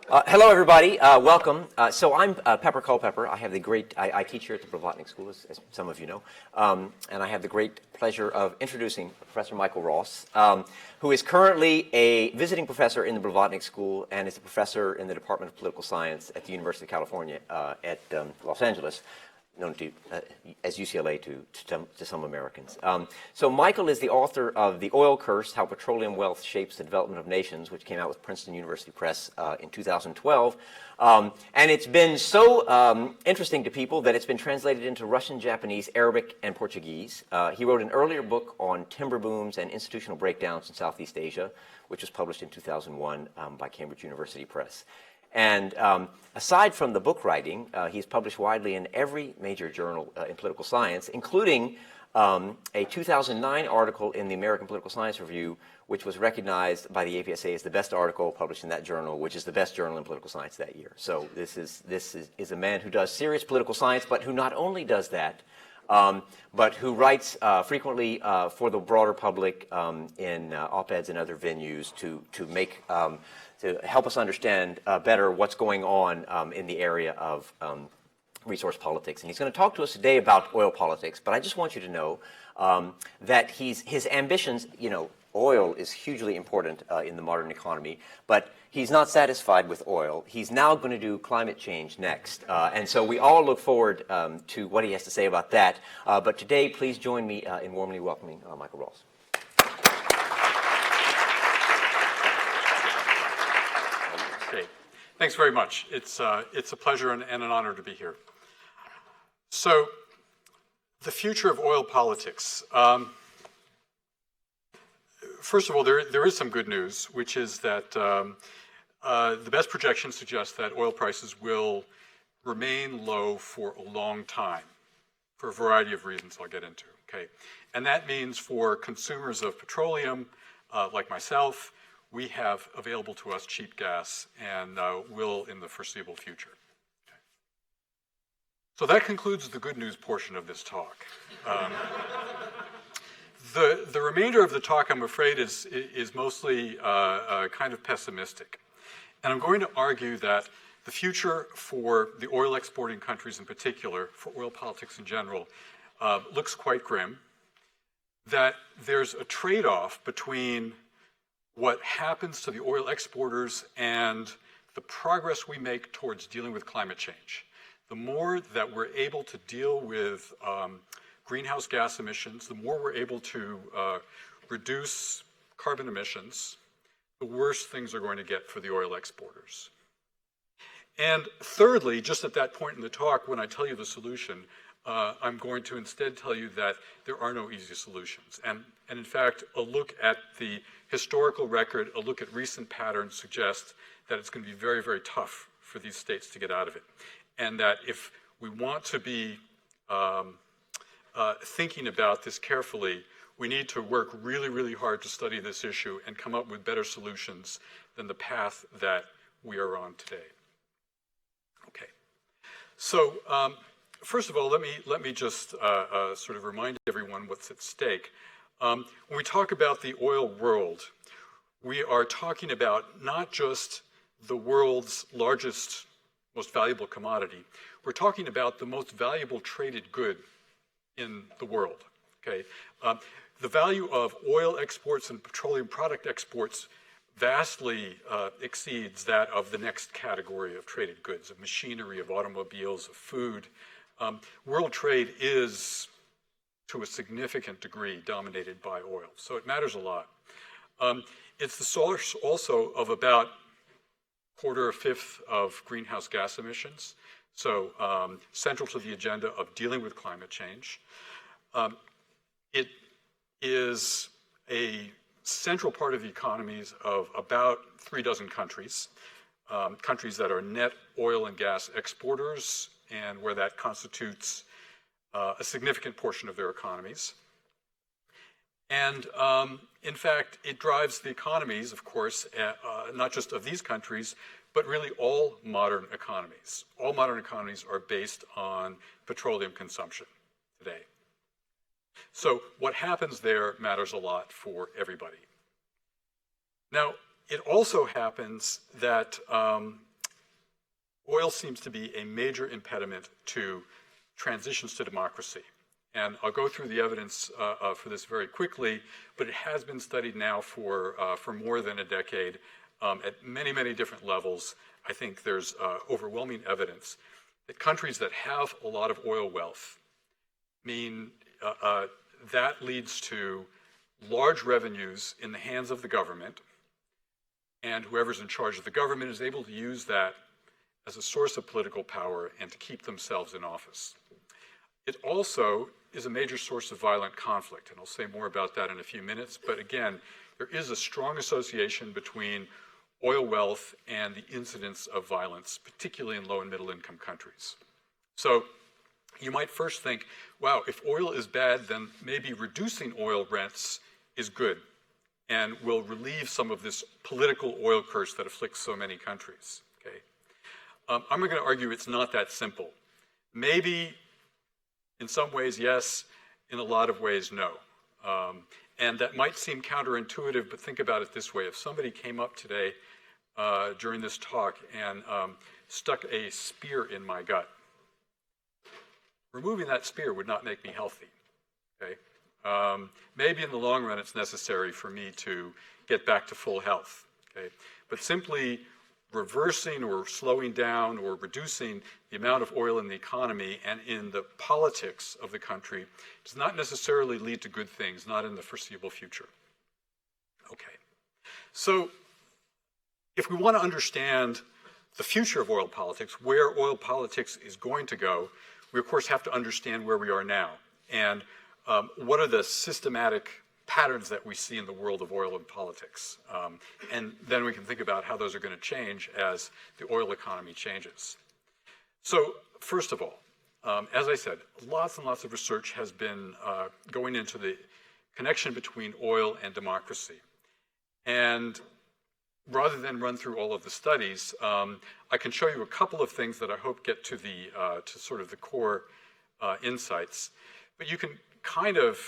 Hello, everybody. Welcome. So I'm Pepper Culpepper. I teach here at the Blavatnik School, as some of you know, and I have the great pleasure of introducing Professor Michael Ross, who is currently a visiting professor in the Blavatnik School and is a professor in the Department of Political Science at the University of California at Los Angeles, known to as UCLA to some Americans. So Michael is the author of The Oil Curse, How Petroleum Wealth Shapes the Development of Nations, which came out with Princeton University Press in 2012. And it's been so interesting to people that it's been translated into Russian, Japanese, Arabic, and Portuguese. He wrote an earlier book on timber booms and institutional breakdowns in Southeast Asia, which was published in 2001 by Cambridge University Press. And aside from the book writing, he's published widely in every major journal in political science, including a 2009 article in the American Political Science Review, which was recognized by the APSA as the best article published in that journal, which is the best journal in political science that year. So this is a man who does serious political science, but who not only does that, but who writes frequently for the broader public in op-eds and other venues to help us understand better what's going on in the area of resource politics. And he's going to talk to us today about oil politics, but I just want you to know that his ambitions, oil is hugely important in the modern economy, but he's not satisfied with oil. He's now going to do climate change next. And so we all look forward to what he has to say about that. But today, please join me in warmly welcoming Michael Ross. Great. Thanks very much. It's a pleasure and an honor to be here. So, the future of oil politics. First of all, there is some good news, which is that the best projections suggest that oil prices will remain low for a long time, for a variety of reasons I'll get into. Okay, and that means for consumers of petroleum, like myself, we have available to us cheap gas and will in the foreseeable future. Okay. So that concludes the good news portion of this talk. The remainder of the talk, I'm afraid, is mostly kind of pessimistic. And I'm going to argue that the future for the oil exporting countries in particular, for oil politics in general, looks quite grim, that there's a trade-off between what happens to the oil exporters and the progress we make towards dealing with climate change. The more that we're able to deal with greenhouse gas emissions, the more we're able to reduce carbon emissions, the worse things are going to get for the oil exporters. And thirdly, just at that point in the talk, when I tell you the solution, I'm going to instead tell you that there are no easy solutions. And in fact, a look at the historical record, a look at recent patterns suggests that it's going to be very, very tough for these states to get out of it. And that if we want to be thinking about this carefully, we need to work really, really hard to study this issue and come up with better solutions than the path that we are on today. Okay. So, first of all, let me just sort of remind everyone what's at stake. When we talk about the oil world, we are talking about not just the world's largest, most valuable commodity. We're talking about the most valuable traded good in the world. Okay, the value of oil exports and petroleum product exports vastly exceeds that of the next category of traded goods, of machinery, of automobiles, of food. World trade is, to a significant degree, dominated by oil, so it matters a lot. It's the source also of about a quarter or fifth of greenhouse gas emissions, so central to the agenda of dealing with climate change. It is a central part of the economies of about 36 countries, countries that are net oil and gas exporters, and where that constitutes a significant portion of their economies. And in fact, it drives the economies, of course, not just of these countries, but really all modern economies. All modern economies are based on petroleum consumption today. So what happens there matters a lot for everybody. Now, it also happens that oil seems to be a major impediment to transitions to democracy. And I'll go through the evidence for this very quickly, but it has been studied now for more than a decade at many, many different levels. I think there's overwhelming evidence that countries that have a lot of oil wealth mean that leads to large revenues in the hands of the government, and whoever's in charge of the government is able to use that as a source of political power and to keep themselves in office. It also is a major source of violent conflict, and I'll say more about that in a few minutes, but again, there is a strong association between oil wealth and the incidence of violence, particularly in low and middle income countries. So you might first think, wow, if oil is bad, then maybe reducing oil rents is good and will relieve some of this political oil curse that afflicts so many countries. Okay? I'm going to argue it's not that simple. Maybe in some ways, yes. In a lot of ways, no. And that might seem counterintuitive, but think about it this way. If somebody came up today during this talk and stuck a spear in my gut, removing that spear would not make me healthy. Okay? Maybe in the long run it's necessary for me to get back to full health. Okay? But simply reversing or slowing down or reducing the amount of oil in the economy and in the politics of the country does not necessarily lead to good things, not in the foreseeable future. Okay. So if we want to understand the future of oil politics, where oil politics is going to go, we of course have to understand where we are now and what are the systematic patterns that we see in the world of oil and politics. And then we can think about how those are going to change as the oil economy changes. So first of all, as I said, lots and lots of research has been going into the connection between oil and democracy. And rather than run through all of the studies, I can show you a couple of things that I hope get to to sort of the core insights. But you can kind of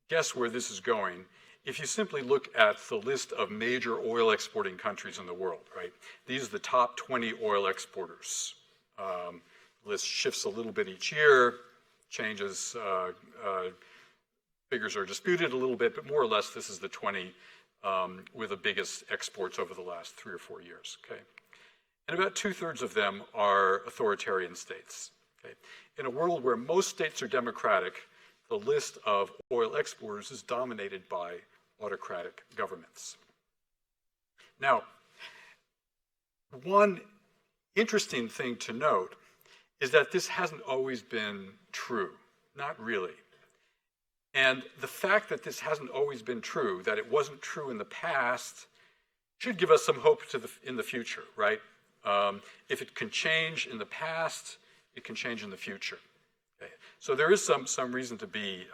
guess where this is going if you simply look at the list of major oil exporting countries in the world, right? These are the top 20 oil exporters. The list shifts a little bit each year, changes, figures are disputed a little bit, but more or less this is the 20 with the biggest exports over the last 3 or 4 years, okay? And about 2/3 of them are authoritarian states, okay? In a world where most states are democratic, the list of oil exporters is dominated by autocratic governments. Now, one interesting thing to note is that this hasn't always been true, not really. And the fact that this hasn't always been true, that it wasn't true in the past, should give us some hope in the future, right? If it can change in the past, it can change in the future. Okay. So there is some reason to be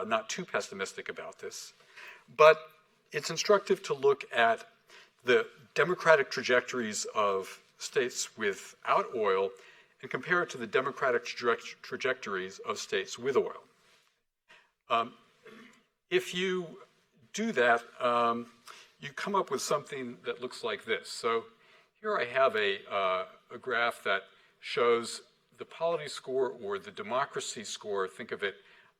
not too pessimistic about this, but it's instructive to look at the democratic trajectories of states without oil and compare it to the democratic trajectories of states with oil. If you do that, you come up with something that looks like this. So here I have a graph that shows the polity score or the democracy score, think of it,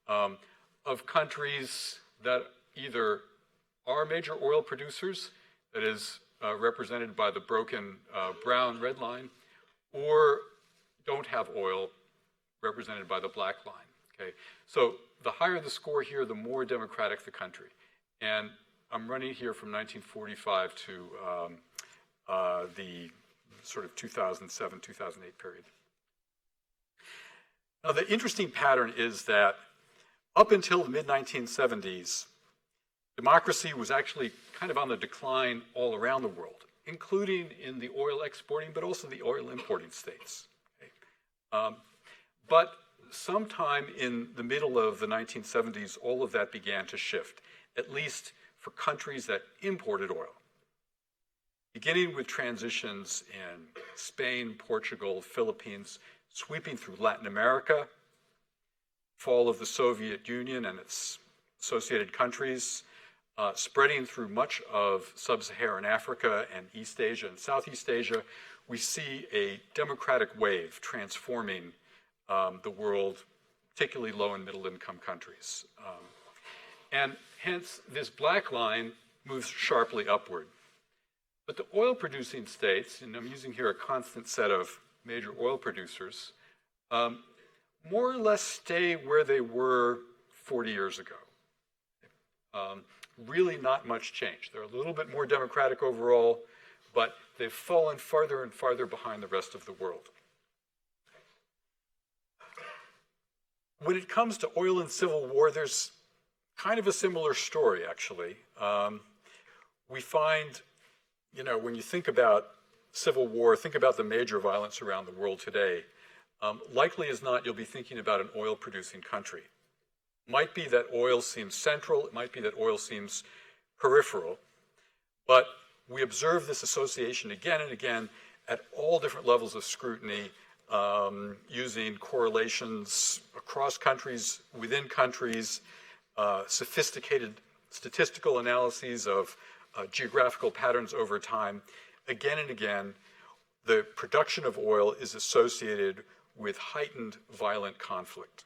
of countries that either are major oil producers, that is represented by the broken brown red line, or don't have oil, represented by the black line, okay? So the higher the score here, the more democratic the country. And I'm running here from 1945 to the sort of 2007, 2008 period. Now, the interesting pattern is that up until the mid-1970s, democracy was actually kind of on the decline all around the world, including in the oil exporting, but also the oil importing states. Okay? But sometime in the middle of the 1970s, all of that began to shift, at least for countries that imported oil. Beginning with transitions in Spain, Portugal, Philippines, sweeping through Latin America, fall of the Soviet Union and its associated countries, spreading through much of sub-Saharan Africa and East Asia and Southeast Asia, we see a democratic wave transforming the world, particularly low and middle income countries. And hence, this black line moves sharply upward. But the oil producing states, and I'm using here a constant set of major oil producers, more or less stay where they were 40 years ago. Really not much change. They're a little bit more democratic overall, but they've fallen farther and farther behind the rest of the world. When it comes to oil and civil war, there's kind of a similar story, actually. We find, when you think about civil war, think about the major violence around the world today, likely as not, you'll be thinking about an oil-producing country. Might be that oil seems central, it might be that oil seems peripheral, but we observe this association again and again at all different levels of scrutiny, using correlations across countries, within countries, sophisticated statistical analyses of geographical patterns over time. Again and again, the production of oil is associated with heightened violent conflict.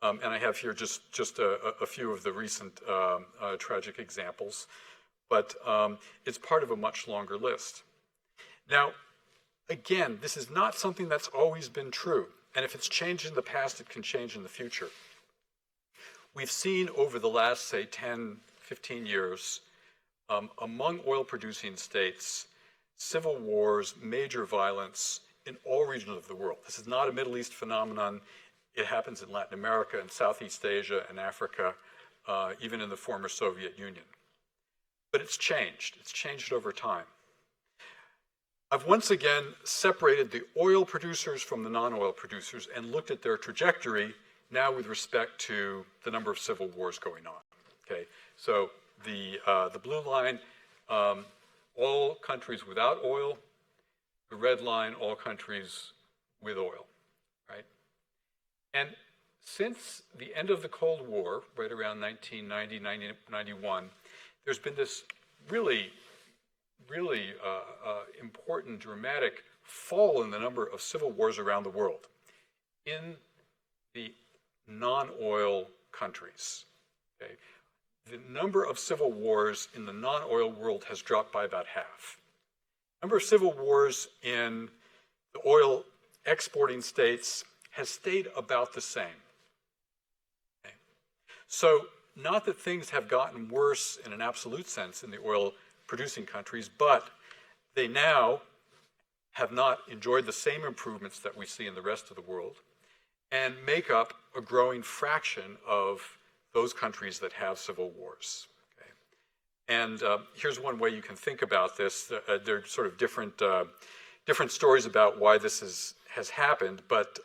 And I have here just a few of the recent tragic examples, but it's part of a much longer list. Now, again, this is not something that's always been true, and if it's changed in the past, it can change in the future. We've seen over the last, say, 10, 15 years, among oil-producing states, civil wars, major violence in all regions of the world. This is not a Middle East phenomenon. It happens in Latin America and Southeast Asia and Africa, even in the former Soviet Union. But it's changed. It's changed over time. I've once again separated the oil producers from the non-oil producers and looked at their trajectory now with respect to the number of civil wars going on. Okay, so the blue line, all countries without oil. The red line, all countries with oil, right? And since the end of the Cold War, right around 1990, 1991, there's been this really important, dramatic fall in the number of civil wars around the world in the non-oil countries. Okay? The number of civil wars in the non-oil world has dropped by about half. Number of civil wars in the oil exporting states has stayed about the same. Okay? So not that things have gotten worse in an absolute sense in the oil producing countries, but they now have not enjoyed the same improvements that we see in the rest of the world and make up a growing fraction of those countries that have civil wars. Okay? And here's one way you can think about this. There are sort of different stories about why this has happened, but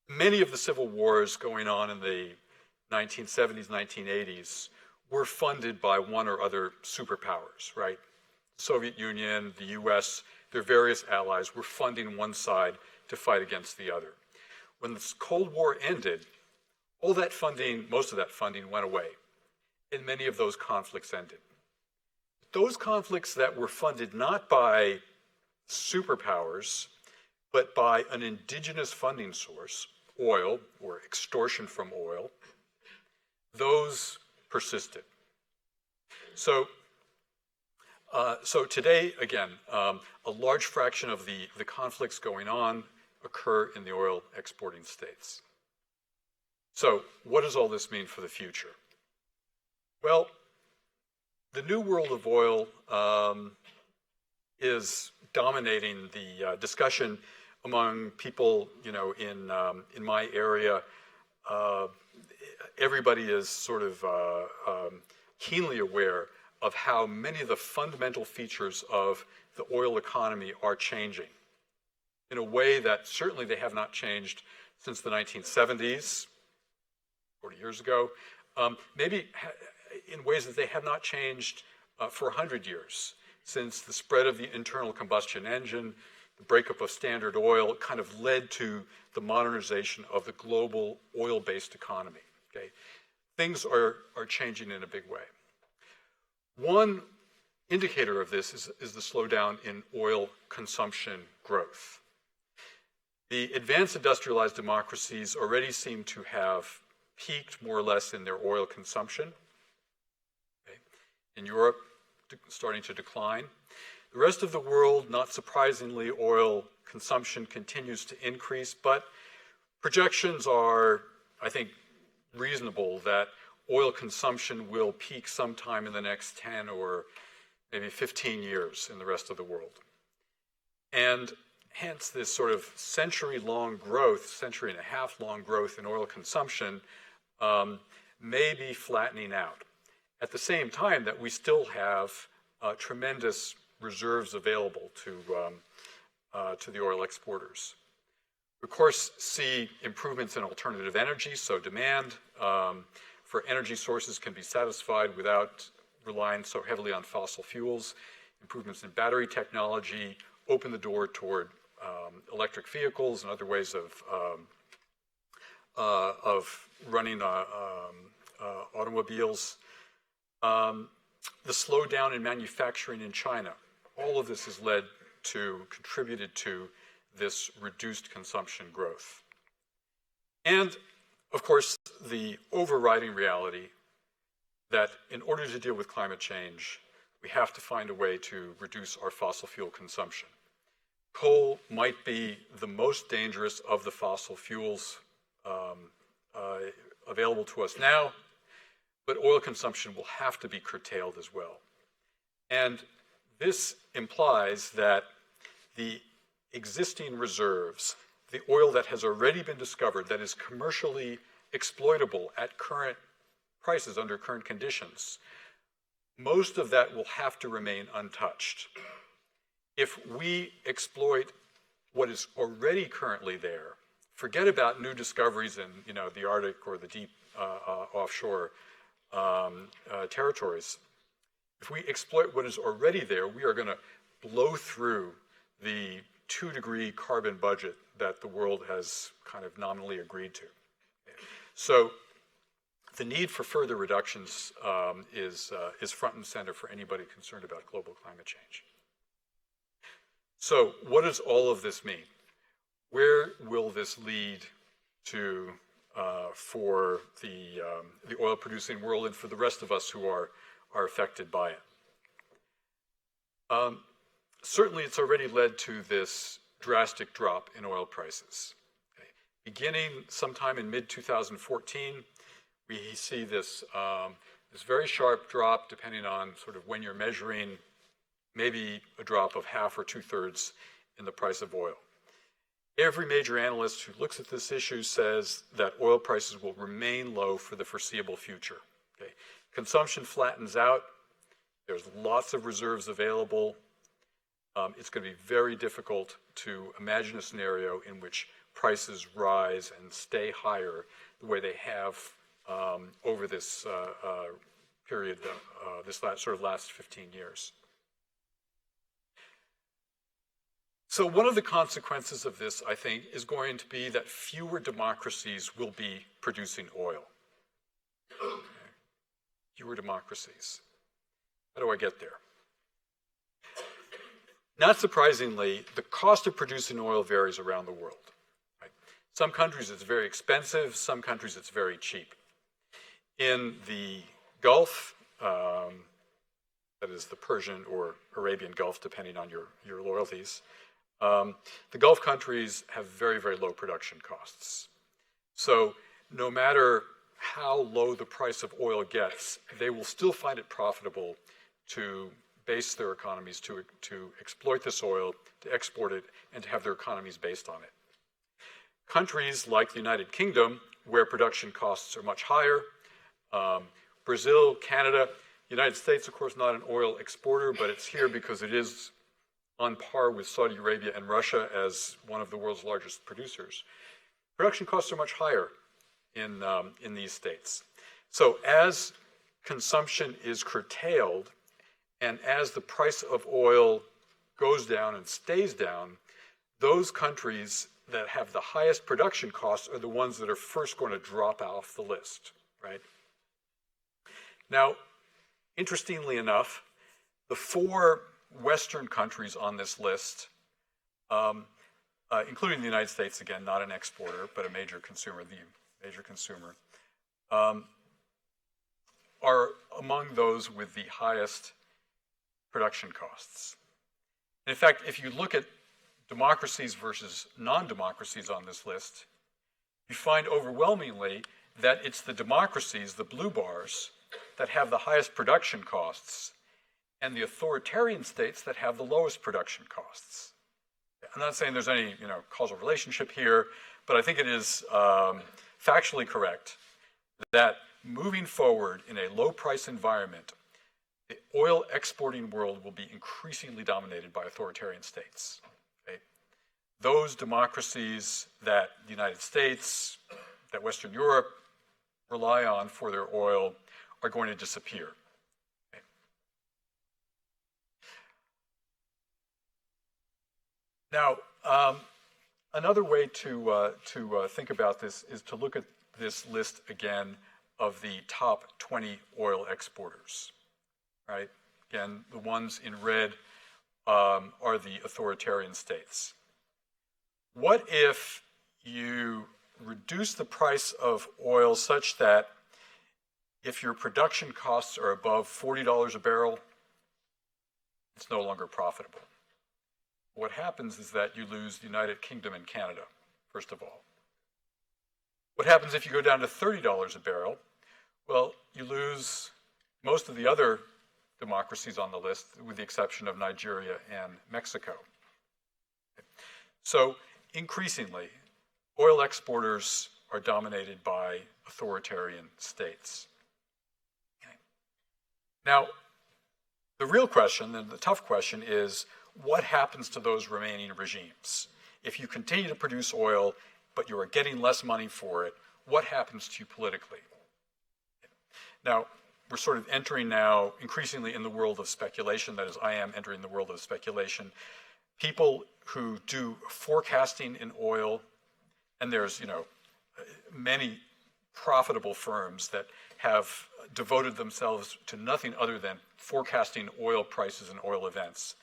many of the civil wars going on in the 1970s, 1980s were funded by one or other superpowers, right? The Soviet Union, the US, their various allies were funding one side to fight against the other. When the Cold War ended, all that funding, most of that funding went away, and many of those conflicts ended. Those conflicts that were funded not by superpowers, but by an indigenous funding source, oil or extortion from oil, those persisted. So today, again, a large fraction of the conflicts going on occur in the oil exporting states. So what does all this mean for the future? Well, the new world of oil is dominating the discussion among people, in my area. Everybody is sort of keenly aware of how many of the fundamental features of the oil economy are changing in a way that certainly they have not changed since the 1970s, 40 years ago, maybe in ways that they have not changed for 100 years, since the spread of the internal combustion engine, the breakup of Standard Oil kind of led to the modernization of the global oil-based economy. Okay? Things are changing in a big way. One indicator of this is the slowdown in oil consumption growth. The advanced industrialized democracies already seem to have peaked more or less in their oil consumption. Okay. In Europe, starting to decline. The rest of the world, not surprisingly, oil consumption continues to increase, but projections are, I think, reasonable that oil consumption will peak sometime in the next 10 or maybe 15 years in the rest of the world. And hence this sort of century-long growth, century and a half long growth in oil consumption may be flattening out. At the same time that we still have tremendous reserves available to the oil exporters. We, of course, see improvements in alternative energy, so demand for energy sources can be satisfied without relying so heavily on fossil fuels. Improvements in battery technology open the door toward electric vehicles and other ways of running automobiles. The slowdown in manufacturing in China, all of this has contributed to this reduced consumption growth. And, of course, the overriding reality that in order to deal with climate change, we have to find a way to reduce our fossil fuel consumption. Coal might be the most dangerous of the fossil fuels available to us now, but oil consumption will have to be curtailed as well. And this implies that the existing reserves, the oil that has already been discovered, that is commercially exploitable at current prices under current conditions, most of that will have to remain untouched. If we exploit what is already currently there, forget about new discoveries in the Arctic or the deep offshore territories. If we exploit what is already there, we are going to blow through the 2-degree carbon budget that the world has kind of nominally agreed to. So the need for further reductions is front and center for anybody concerned about global climate change. So what does all of this mean? Where will this lead to for the oil-producing world and for the rest of us who are affected by it? Certainly, it's already led to this drastic drop in oil prices. Okay. Beginning sometime in mid-2014, we see this very sharp drop, depending on sort of when you're measuring, maybe a drop of half or 2/3 in the price of oil. Every major analyst who looks at this issue says that oil prices will remain low for the foreseeable future. Okay. Consumption flattens out. There's lots of reserves available. It's going to be very difficult to imagine a scenario in which prices rise and stay higher the way they have over this period, this last 15 years. So one of the consequences of this, I think, is going to be that fewer democracies will be producing oil. Okay. Fewer democracies. How do I get there? Not surprisingly, the cost of producing oil varies around the world. Right? Some countries it's very expensive, some countries it's very cheap. In the Gulf, that is the Persian or Arabian Gulf, depending on your loyalties, the Gulf countries have very, very low production costs. So no matter how low the price of oil gets, they will still find it profitable to base their economies, to exploit this oil, to export it, and to have their economies based on it. Countries like the United Kingdom, where production costs are much higher, Brazil, Canada, United States, of course, not an oil exporter, but it's here because it is on par with Saudi Arabia and Russia as one of the world's largest producers. Production costs are much higher in these states. So as consumption is curtailed, and as the price of oil goes down and stays down, those countries that have the highest production costs are the ones that are first going to drop off the list, right? Now, interestingly enough, The four Western countries on this list, including the United States, again, not an exporter, but a major consumer, are among those with the highest production costs. In fact, if you look at democracies versus non-democracies on this list, you find overwhelmingly that it's the democracies, the blue bars, that have the highest production costs, and the authoritarian states that have the lowest production costs. I'm not saying there's any causal relationship here, but I think it is factually correct that moving forward in a low-price environment, the oil exporting world will be increasingly dominated by authoritarian states. Okay? Those democracies that the United States, that Western Europe rely on for their oil are going to disappear. Okay? Now, another way to think about this is to look at this list again of the top 20 oil exporters. Right? Again, the ones in red are the authoritarian states. What if you reduce the price of oil such that if your production costs are above $40 a barrel, it's no longer profitable? What happens is that you lose the United Kingdom and Canada, first of all. What happens if you go down to $30 a barrel? Well, you lose most of the other democracies on the list, with the exception of Nigeria and Mexico. So increasingly, oil exporters are dominated by authoritarian states. Okay. Now, the real question, and the tough question, is what happens to those remaining regimes? If you continue to produce oil, but you are getting less money for it, what happens to you politically? Now, we're sort of entering now increasingly in the world of speculation. That is, I am entering the world of speculation. People who do forecasting in oil, and there's many profitable firms that have devoted themselves to nothing other than forecasting oil prices and oil events.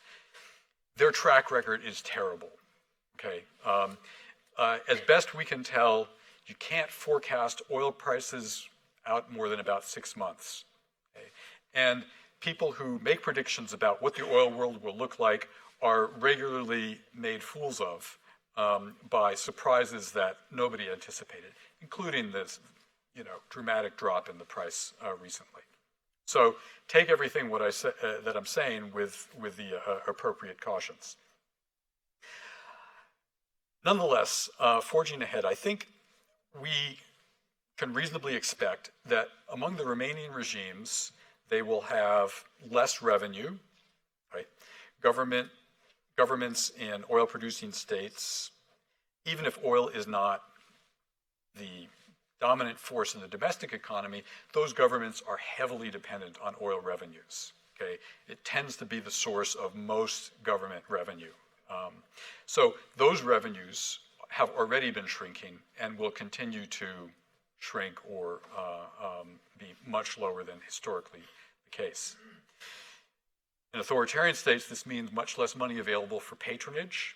Their track record is terrible. Okay, as best we can tell, you can't forecast oil prices out more than about 6 months. Okay? And people who make predictions about what the oil world will look like are regularly made fools of by surprises that nobody anticipated, including this dramatic drop in the price recently. So take everything that I'm saying with the appropriate cautions. Nonetheless, forging ahead, I think we can reasonably expect that among the remaining regimes, they will have less revenue, right? Governments in oil-producing states, even if oil is not the dominant force in the domestic economy, those governments are heavily dependent on oil revenues. Okay, it tends to be the source of most government revenue. So those revenues have already been shrinking and will continue to shrink or be much lower than historically the case. In authoritarian states, this means much less money available for patronage,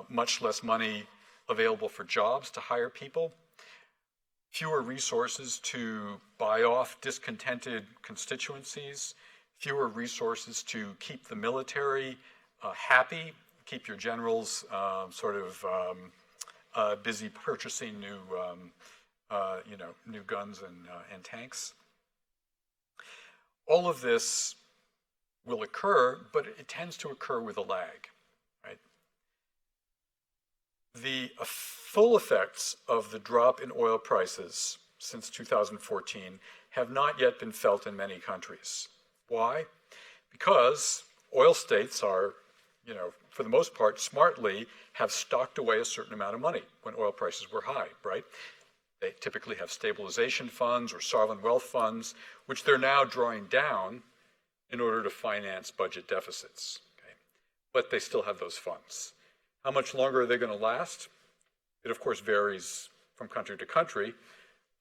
much less money available for jobs to hire people, fewer resources to buy off discontented constituencies, fewer resources to keep the military happy, keep your generals busy purchasing new guns and tanks. All of this will occur, but it tends to occur with a lag, right? The full effects of the drop in oil prices since 2014 have not yet been felt in many countries. Why? Because oil states are, for the most part, smartly have stocked away a certain amount of money when oil prices were high, right? They typically have stabilization funds or sovereign wealth funds, which they're now drawing down in order to finance budget deficits. Okay? But they still have those funds. How much longer are they going to last? It, of course, varies from country to country.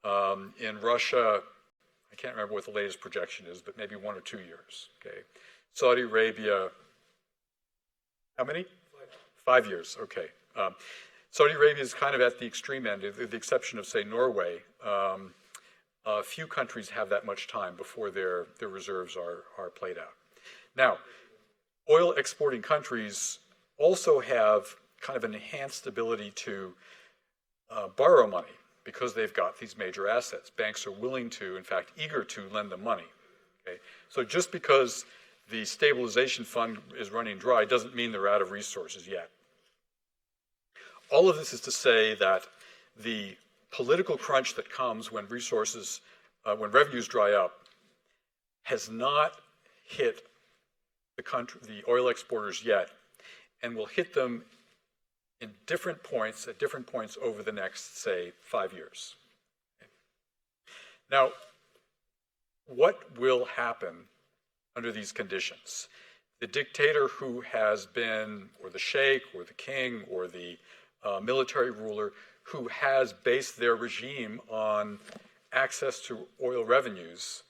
In Russia, I can't remember what the latest projection is, but maybe 1 or 2 years. Okay, Saudi Arabia, how many? 5 years. Okay. Saudi Arabia is kind of at the extreme end, with the exception of, say, Norway. Few countries have that much time before their reserves are played out. Now, oil exporting countries also have kind of an enhanced ability to borrow money because they've got these major assets. Banks are willing to, in fact, eager to lend them money. Okay? So just because the stabilization fund is running dry doesn't mean they're out of resources yet. All of this is to say that the political crunch that comes when when revenues dry up, has not hit the oil exporters yet, and will hit them in different points, at different points over the next, say, 5 years. Okay. Now, what will happen under these conditions? The dictator who has been, or the sheikh, or the king, or the military ruler who has based their regime on access to oil revenues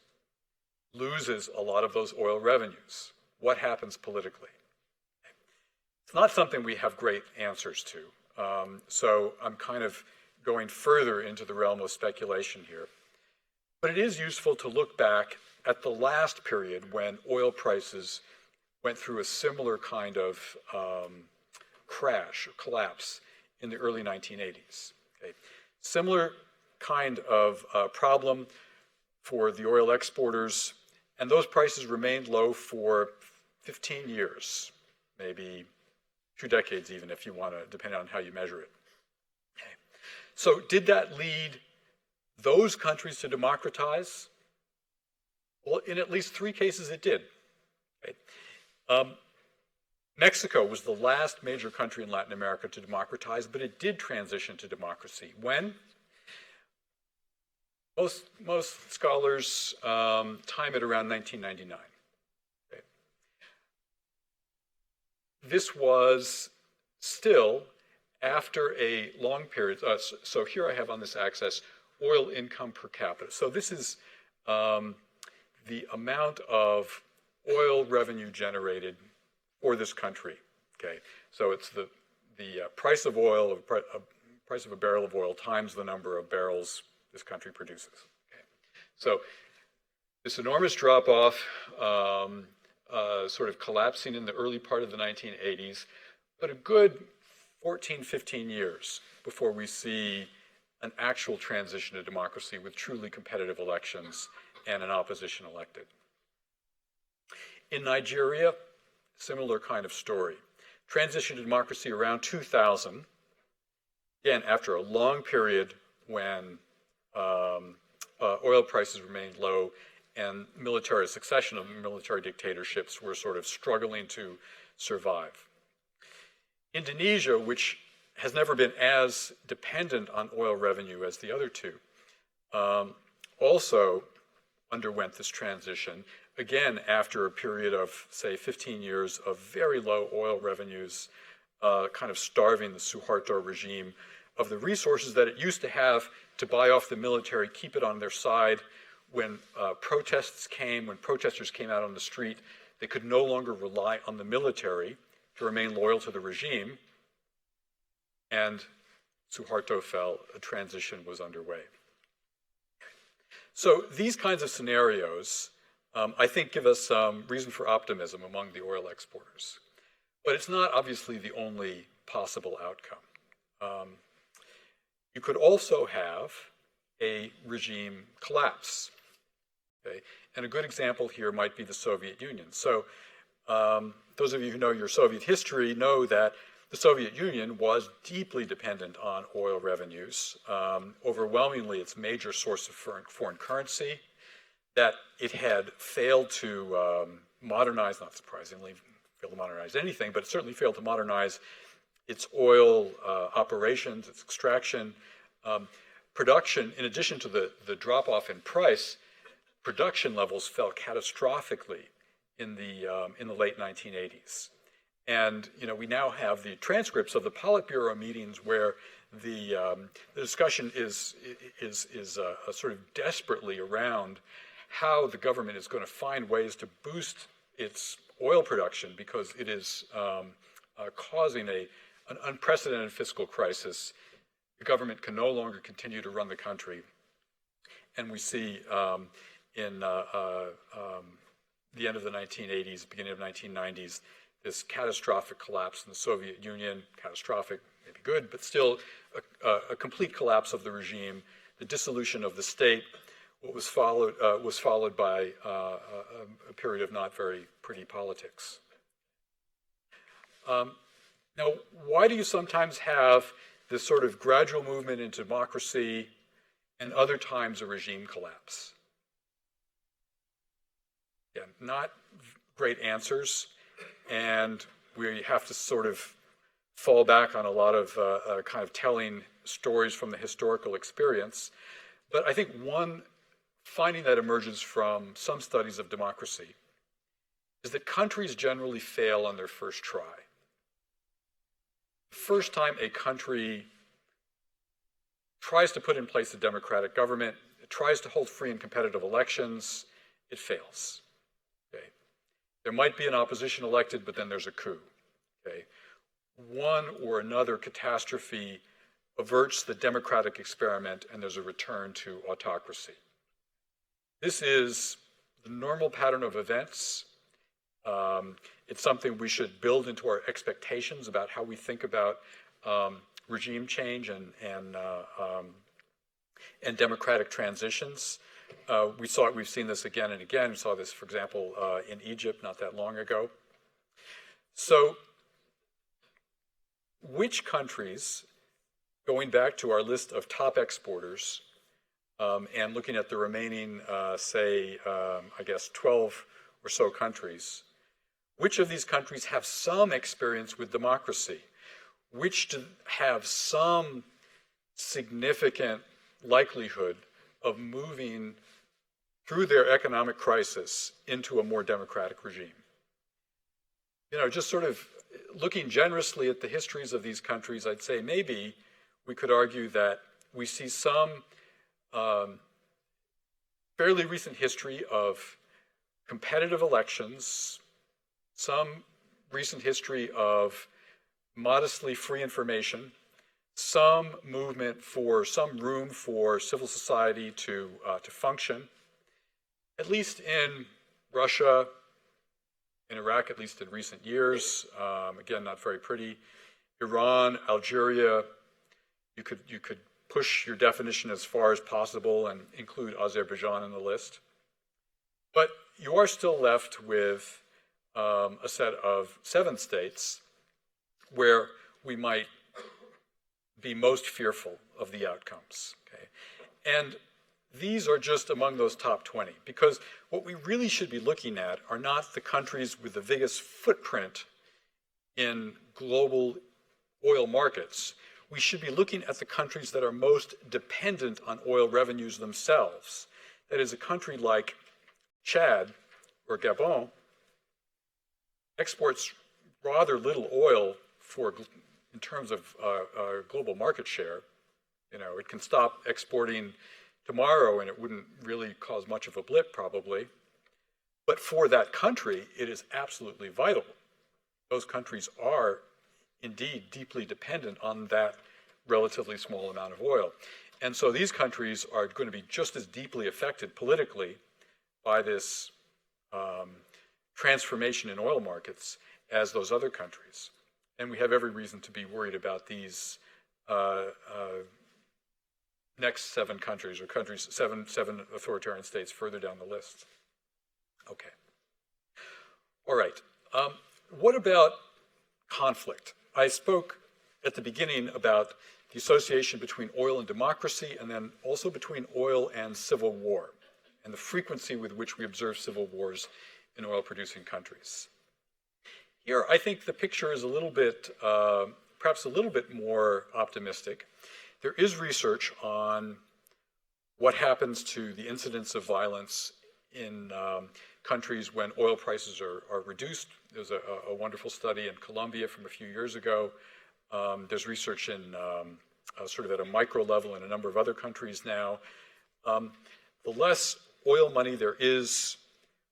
loses a lot of those oil revenues. What happens politically? It's not something we have great answers to. So I'm kind of going further into the realm of speculation here. But it is useful to look back at the last period when oil prices went through a similar kind of crash, or collapse in the early 1980s. Okay. Similar kind of problem for the oil exporters, and those prices remained low for 15 years, maybe 2 decades even, if you want to, depending on how you measure it. Okay. So did that lead those countries to democratize? Well, in at least 3 cases it did. Okay. Mexico was the last major country in Latin America to democratize, but it did transition to democracy. When? Most scholars time it around 1999. Okay. This was still after a long period. So here I have on this axis oil income per capita. So this is the amount of oil revenue generated for this country. Okay, so it's the price of oil, price of a barrel of oil times the number of barrels this country produces. Okay. So this enormous drop-off, sort of collapsing in the early part of the 1980s, but a good 14, 15 years before we see an actual transition to democracy with truly competitive elections and an opposition elected. In Nigeria, similar kind of story. Transition to democracy around 2000, again, after a long period when oil prices remained low and a succession of military dictatorships were sort of struggling to survive. Indonesia, which has never been as dependent on oil revenue as the other two, also underwent this transition, again, after a period of, say, 15 years of very low oil revenues, kind of starving the Suharto regime of the resources that it used to have to buy off the military, keep it on their side. When protesters came out on the street, they could no longer rely on the military to remain loyal to the regime, and Suharto fell, a transition was underway. So these kinds of scenarios, I think, give us some reason for optimism among the oil exporters. But it's not obviously the only possible outcome. You could also have a regime collapse. Okay? And a good example here might be the Soviet Union. So those of you who know your Soviet history know that the Soviet Union was deeply dependent on oil revenues, overwhelmingly its major source of foreign currency, that it had failed to modernize, not surprisingly, failed to modernize anything, but it certainly failed to modernize its oil operations, its extraction. Production, in addition to the drop-off in price, production levels fell catastrophically in the late 1980s. And we now have the transcripts of the Politburo meetings where the discussion is sort of desperately around how the government is going to find ways to boost its oil production because it is causing an unprecedented fiscal crisis. The government can no longer continue to run the country. And we see in the end of the 1980s, beginning of 1990s, this catastrophic collapse in the Soviet Union, catastrophic, maybe good, but still a complete collapse of the regime, the dissolution of the state. What was followed by a period of not very pretty politics. Now, why do you sometimes have this sort of gradual movement into democracy and other times a regime collapse? Yeah, not great answers, and we have to sort of fall back on a lot of kind of telling stories from the historical experience. But I think one finding that emerges from some studies of democracy is that countries generally fail on their first try. The first time a country tries to put in place a democratic government, it tries to hold free and competitive elections, it fails. Okay? There might be an opposition elected, but then there's a coup. Okay? One or another catastrophe averts the democratic experiment, and there's a return to autocracy. This is the normal pattern of events. It's something we should build into our expectations about how we think about regime change and democratic transitions. We've seen this again and again. We saw this, for example, in Egypt not that long ago. So, which countries, going back to our list of top exporters, and looking at the remaining, I guess 12 or so countries, which of these countries have some experience with democracy? Which have some significant likelihood of moving through their economic crisis into a more democratic regime? You know, just sort of looking generously at the histories of these countries, I'd say maybe we could argue that we see some fairly recent history of competitive elections, some recent history of modestly free information, some movement for some room for civil society to function, at least in Russia, in Iraq, at least in recent years, again, not very pretty, Iran, Algeria. You could push your definition as far as possible and include Azerbaijan in the list. But you are still left with a set of 7 states where we might be most fearful of the outcomes. Okay? And these are just among those top 20, because what we really should be looking at are not the countries with the biggest footprint in global oil markets. We should be looking at the countries that are most dependent on oil revenues themselves. That is, a country like Chad or Gabon exports rather little oil in terms of global market share. You know, it can stop exporting tomorrow and it wouldn't really cause much of a blip probably. But for that country, it is absolutely vital. Those countries are indeed deeply dependent on that relatively small amount of oil. And so these countries are going to be just as deeply affected politically by this transformation in oil markets as those other countries. And we have every reason to be worried about these next 7 countries, or countries, seven authoritarian states further down the list. Okay. All right. What about conflict? I spoke at the beginning about the association between oil and democracy, and then also between oil and civil war, and the frequency with which we observe civil wars in oil-producing countries. Here, I think the picture is a little bit, perhaps a little bit more optimistic. There is research on what happens to the incidence of violence in countries when oil prices are reduced. There's a wonderful study in Colombia from a few years ago. There's research in sort of at a micro level in a number of other countries now. The less oil money there is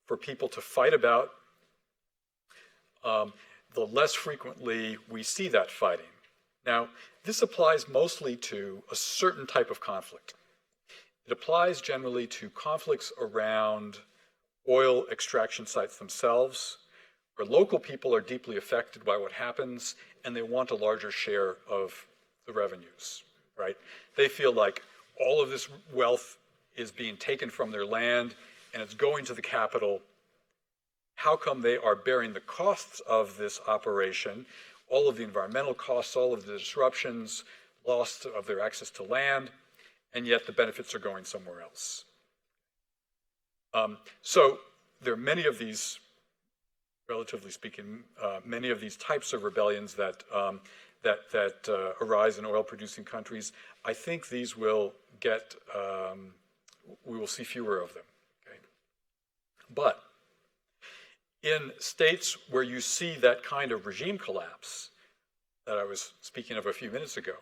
for people to fight about, the less frequently we see that fighting. Now, this applies mostly to a certain type of conflict. It applies generally to conflicts around oil extraction sites themselves, where local people are deeply affected by what happens and they want a larger share of the revenues, right? They feel like all of this wealth is being taken from their land and it's going to the capital. How come they are bearing the costs of this operation, all of the environmental costs, all of the disruptions, loss of their access to land, and yet the benefits are going somewhere else? So there are many of these, relatively speaking, many of these types of rebellions that arise in oil-producing countries. I think these will get, we will see fewer of them. Okay? But in states where you see that kind of regime collapse that I was speaking of a few minutes ago,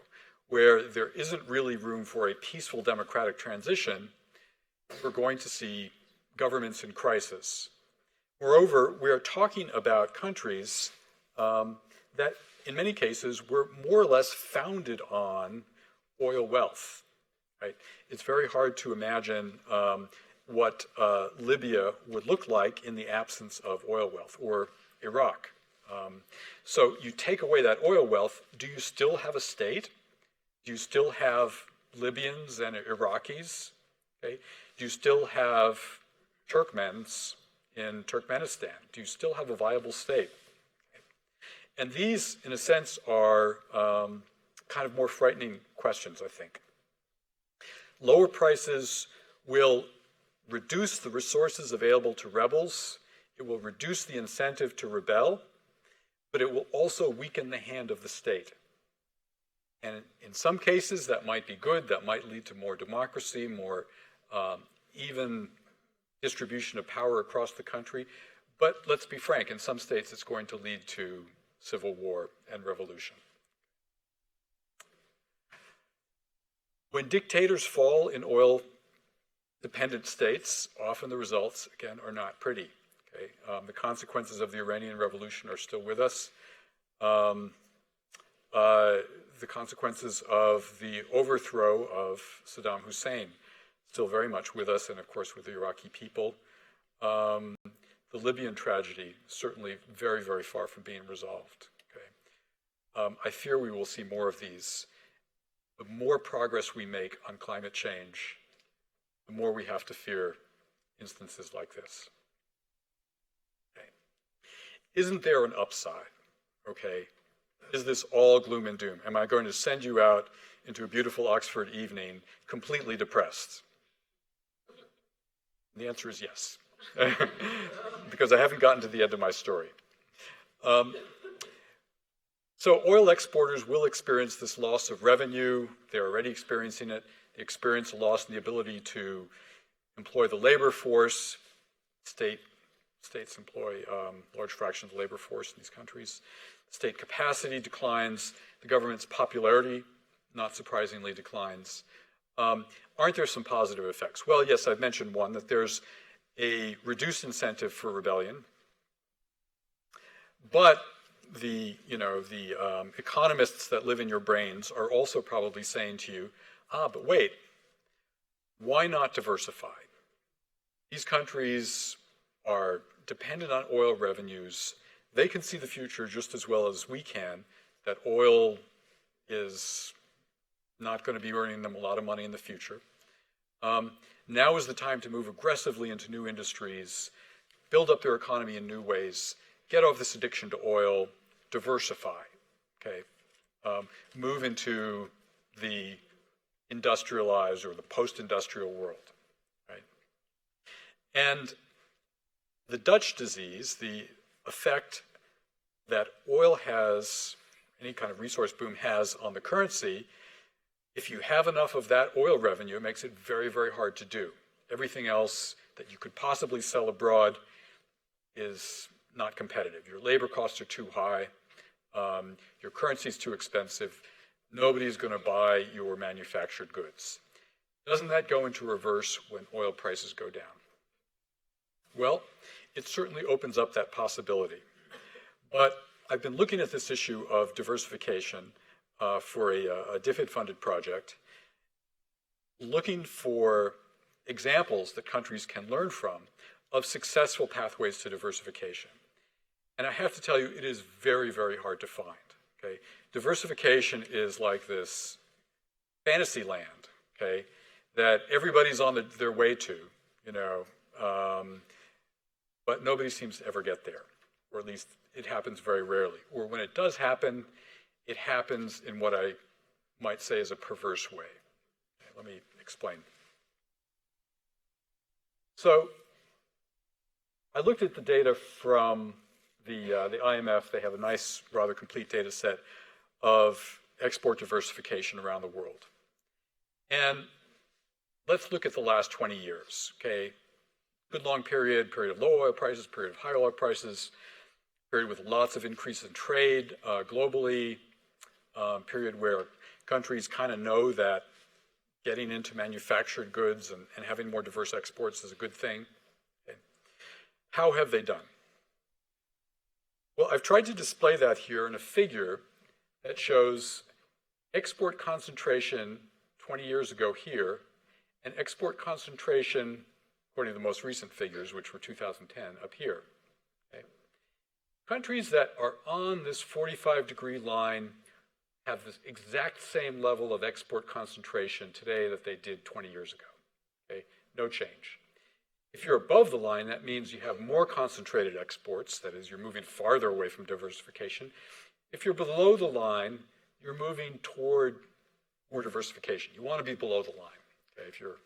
where there isn't really room for a peaceful democratic transition, we're going to see governments in crisis. Moreover, we are talking about countries that in many cases were more or less founded on oil wealth, right? It's very hard to imagine what Libya would look like in the absence of oil wealth, or Iraq. So you take away that oil wealth, do you still have a state? Do you still have Libyans and Iraqis? Okay? Do you still have Turkmens in Turkmenistan? Do you still have a viable state? Okay. And these, in a sense, are kind of more frightening questions, I think. Lower prices will reduce the resources available to rebels. It will reduce the incentive to rebel, but it will also weaken the hand of the state. And in some cases, that might be good. That might lead to more democracy, more even distribution of power across the country. But let's be frank, in some states, it's going to lead to civil war and revolution. When dictators fall in oil-dependent states, often the results, again, are not pretty. Okay? The consequences of the Iranian Revolution are still with us. The consequences of the overthrow of Saddam Hussein still very much with us, and of course with the Iraqi people. The Libyan tragedy, certainly very, very far from being resolved. Okay? I fear we will see more of these. The more progress we make on climate change, the more we have to fear instances like this. Okay. Isn't there an upside? Okay. Is this all gloom and doom? Am I going to send you out into a beautiful Oxford evening completely depressed? The answer is yes, because I haven't gotten to the end of my story. So oil exporters will experience this loss of revenue. They're already experiencing it. They experience a loss in the ability to employ the labor force. States employ large fractions of the labor force in these countries. State capacity declines. The government's popularity, not surprisingly, declines. Aren't there some positive effects? Well, yes, I've mentioned one, that there's a reduced incentive for rebellion. But the economists that live in your brains are also probably saying to you, but wait, why not diversify? These countries are dependent on oil revenues. They can see the future just as well as we can, that oil is not going to be earning them a lot of money in the future. Now is the time to move aggressively into new industries, build up their economy in new ways, get off this addiction to oil, diversify, okay? Move into the industrialized or the post-industrial world, right? And the Dutch disease, the effect that oil has, any kind of resource boom has on the currency, if you have enough of that oil revenue, it makes it very, very hard to do. Everything else that you could possibly sell abroad is not competitive. Your labor costs are too high. Your currency is too expensive. Nobody's going to buy your manufactured goods. Doesn't that go into reverse when oil prices go down? Well, it certainly opens up that possibility. But I've been looking at this issue of diversification for a DFID-funded project, looking for examples that countries can learn from of successful pathways to diversification. And I have to tell you, it is very, very hard to find. Okay? Diversification is like this fantasy land, okay, that everybody's on their way to, but nobody seems to ever get there, or at least it happens very rarely. Or when it does happen, it happens in what I might say is a perverse way. Okay, let me explain. So I looked at the data from the IMF. They have a nice, rather complete data set of export diversification around the world. And let's look at the last 20 years, okay? Good long period of low oil prices, period of high oil prices, period with lots of increase in trade globally, period where countries kind of know that getting into manufactured goods and having more diverse exports is a good thing. Okay. How have they done? Well, I've tried to display that here in a figure that shows export concentration 20 years ago here, and export concentration, according to the most recent figures, which were 2010, up here. Okay. Countries that are on this 45-degree line have the exact same level of export concentration today that they did 20 years ago. Okay. No change. If you're above the line, that means you have more concentrated exports, that is, you're moving farther away from diversification. If you're below the line, you're moving toward more diversification. You want to be below the line, okay, if you're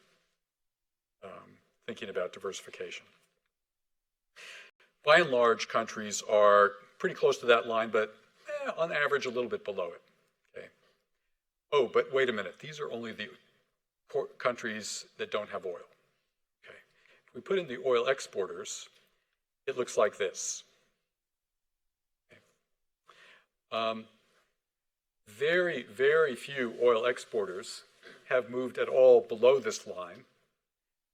thinking about diversification. By and large, countries are pretty close to that line, but on average, a little bit below it. Okay. Oh, but wait a minute. These are only the countries that don't have oil. Okay. If we put in the oil exporters, it looks like this. Okay. Very, very few oil exporters have moved at all below this line.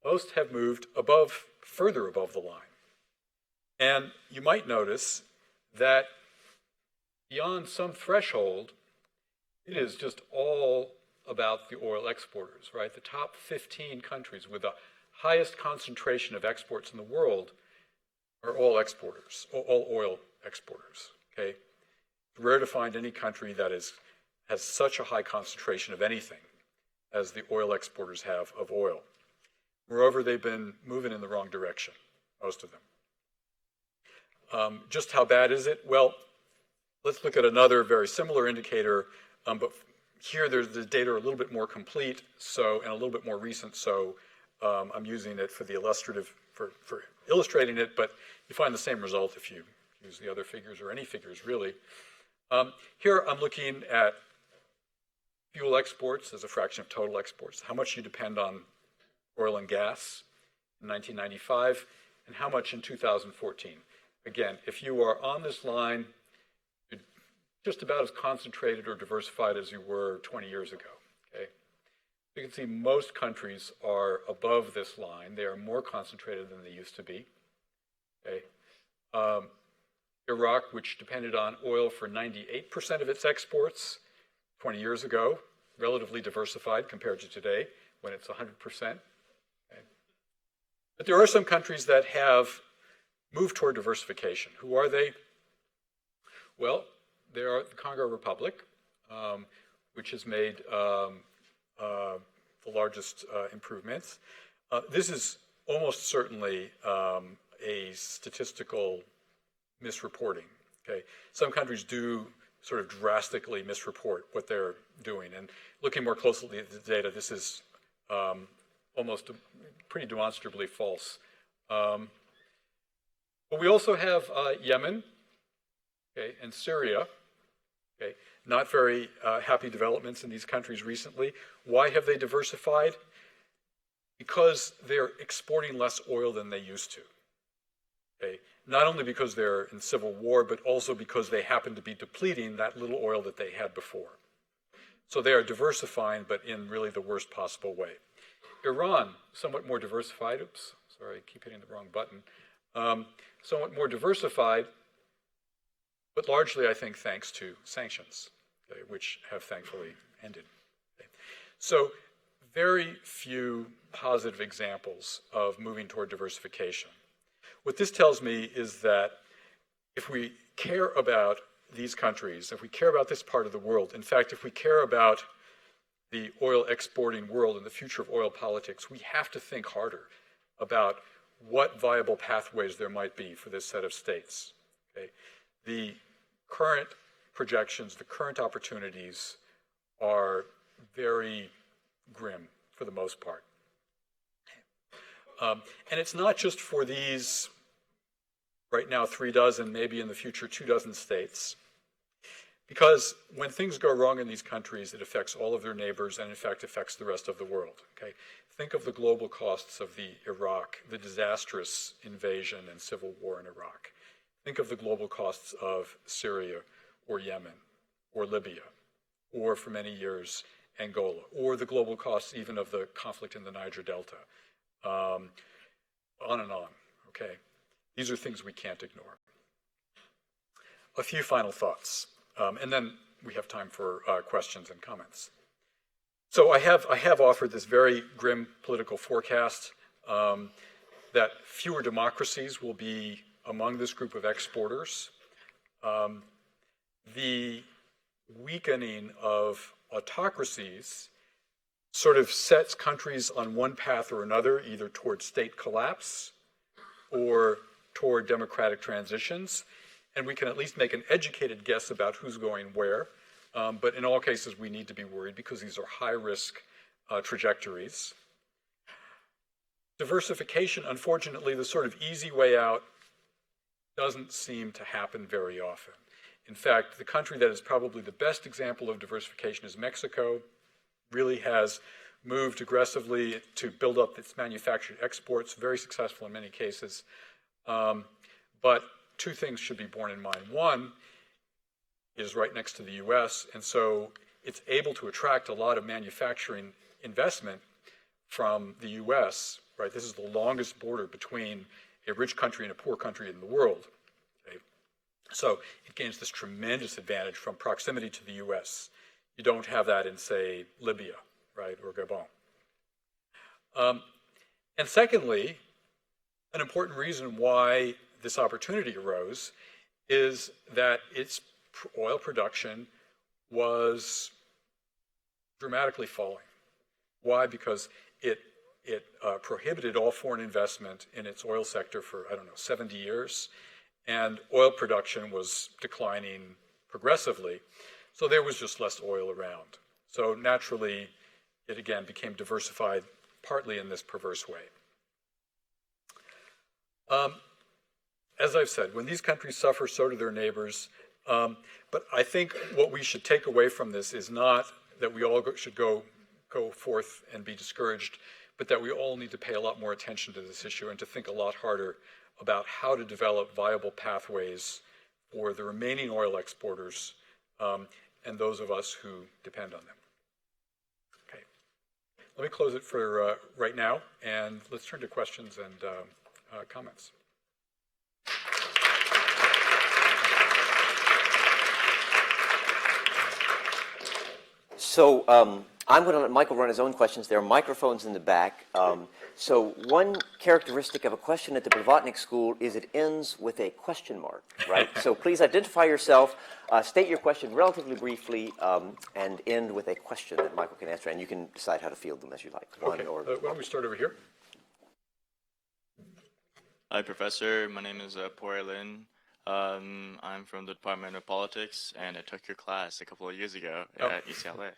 Most have moved further above the line. And you might notice that beyond some threshold, it is just all about the oil exporters, right? The top 15 countries with the highest concentration of exports in the world are all exporters, all oil exporters, okay? It's rare to find any country that has such a high concentration of anything as the oil exporters have of oil. Moreover, they've been moving in the wrong direction, most of them. Just how bad is it? Well, let's look at another very similar indicator, but here the data are a little bit more complete, and a little bit more recent, so I'm using it for the illustrative, for illustrating it, but you find the same result if you use the other figures or any figures, really. Here I'm looking at fuel exports as a fraction of total exports, how much you depend on oil and gas in 1995, and how much in 2014. Again, if you are on this line, you're just about as concentrated or diversified as you were 20 years ago. Okay? You can see most countries are above this line. They are more concentrated than they used to be. Okay? Iraq, which depended on oil for 98% of its exports 20 years ago, relatively diversified compared to today when it's 100%. Okay. But there are some countries that have moved toward diversification. Who are they? Well, there are the Congo Republic, which has made the largest improvements. This is almost certainly a statistical misreporting. Okay, some countries do sort of drastically misreport what they're doing, and looking more closely at the data, this is almost pretty demonstrably false. But we also have Yemen, okay, and Syria. Okay, not very happy developments in these countries recently. Why have they diversified? Because they're exporting less oil than they used to. Okay, not only because they're in civil war, but also because they happen to be depleting that little oil that they had before. So they are diversifying, but in really the worst possible way. Iran, somewhat more diversified. Oops, sorry, I keep hitting the wrong button. somewhat more diversified, but largely, I think, thanks to sanctions, okay, which have thankfully ended. Okay. So very few positive examples of moving toward diversification. What this tells me is that if we care about these countries, if we care about this part of the world, in fact, if we care about the oil exporting world and the future of oil politics, we have to think harder about what viable pathways there might be for this set of states. Okay? The current projections, the current opportunities are very grim for the most part. And it's not just for these, right now 36, maybe in the future 24 states. Because when things go wrong in these countries, it affects all of their neighbors and in fact affects the rest of the world. Okay? Think of the global costs of the disastrous invasion and civil war in Iraq. Think of the global costs of Syria or Yemen or Libya or for many years Angola, or the global costs even of the conflict in the Niger Delta, on and on, okay? These are things we can't ignore. A few final thoughts, and then we have time for questions and comments. So I have offered this very grim political forecast that fewer democracies will be among this group of exporters. The weakening of autocracies sort of sets countries on one path or another, either toward state collapse or toward democratic transitions. And we can at least make an educated guess about who's going where. But in all cases, we need to be worried because these are high-risk trajectories. Diversification, unfortunately, the sort of easy way out doesn't seem to happen very often. In fact, the country that is probably the best example of diversification is Mexico. Really has moved aggressively to build up its manufactured exports, very successful in many cases. But two things should be borne in mind. One is right next to the US, and so it's able to attract a lot of manufacturing investment from the US, right? This is the longest border between a rich country and a poor country in the world. Okay? So it gains this tremendous advantage from proximity to the US. You don't have that in, say, Libya, right, or Gabon. And secondly, an important reason why this opportunity arose is that its oil production was dramatically falling. Why? Because it prohibited all foreign investment in its oil sector for, 70 years, and oil production was declining progressively. So there was just less oil around. So naturally, it again became diversified, partly in this perverse way. As I've said, when these countries suffer, so do their neighbors. But I think what we should take away from this is not that we all should go forth and be discouraged, but that we all need to pay a lot more attention to this issue and to think a lot harder about how to develop viable pathways for the remaining oil exporters and those of us who depend on them. Okay, let me close it for right now, and let's turn to questions and comments. So I'm going to let Michael run his own questions. There are microphones in the back. So one characteristic of a question at the Blavatnik School is it ends with a question mark, right? So please identify yourself, state your question relatively briefly, and end with a question that Michael can answer. And you can decide how to field them as you like. Okay. Why don't we start over here? Hi, Professor. My name is Portuguese. I'm from the Department of Politics, and I took your class a couple of years ago at UCLA.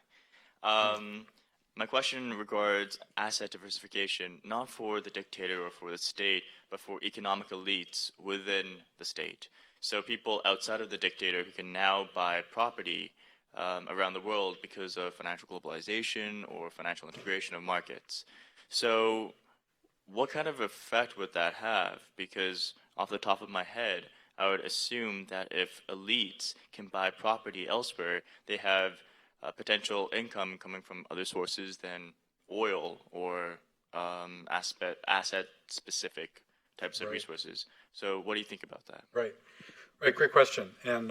My question regards asset diversification, not for the dictator or for the state, but for economic elites within the state. So people outside of the dictator who can now buy property around the world because of financial globalization or financial integration of markets. So what kind of effect would that have? Because off the top of my head, I would assume that if elites can buy property elsewhere, they have potential income coming from other sources than oil or asset-specific types of resources. So what do you think about that? Right. Great question. And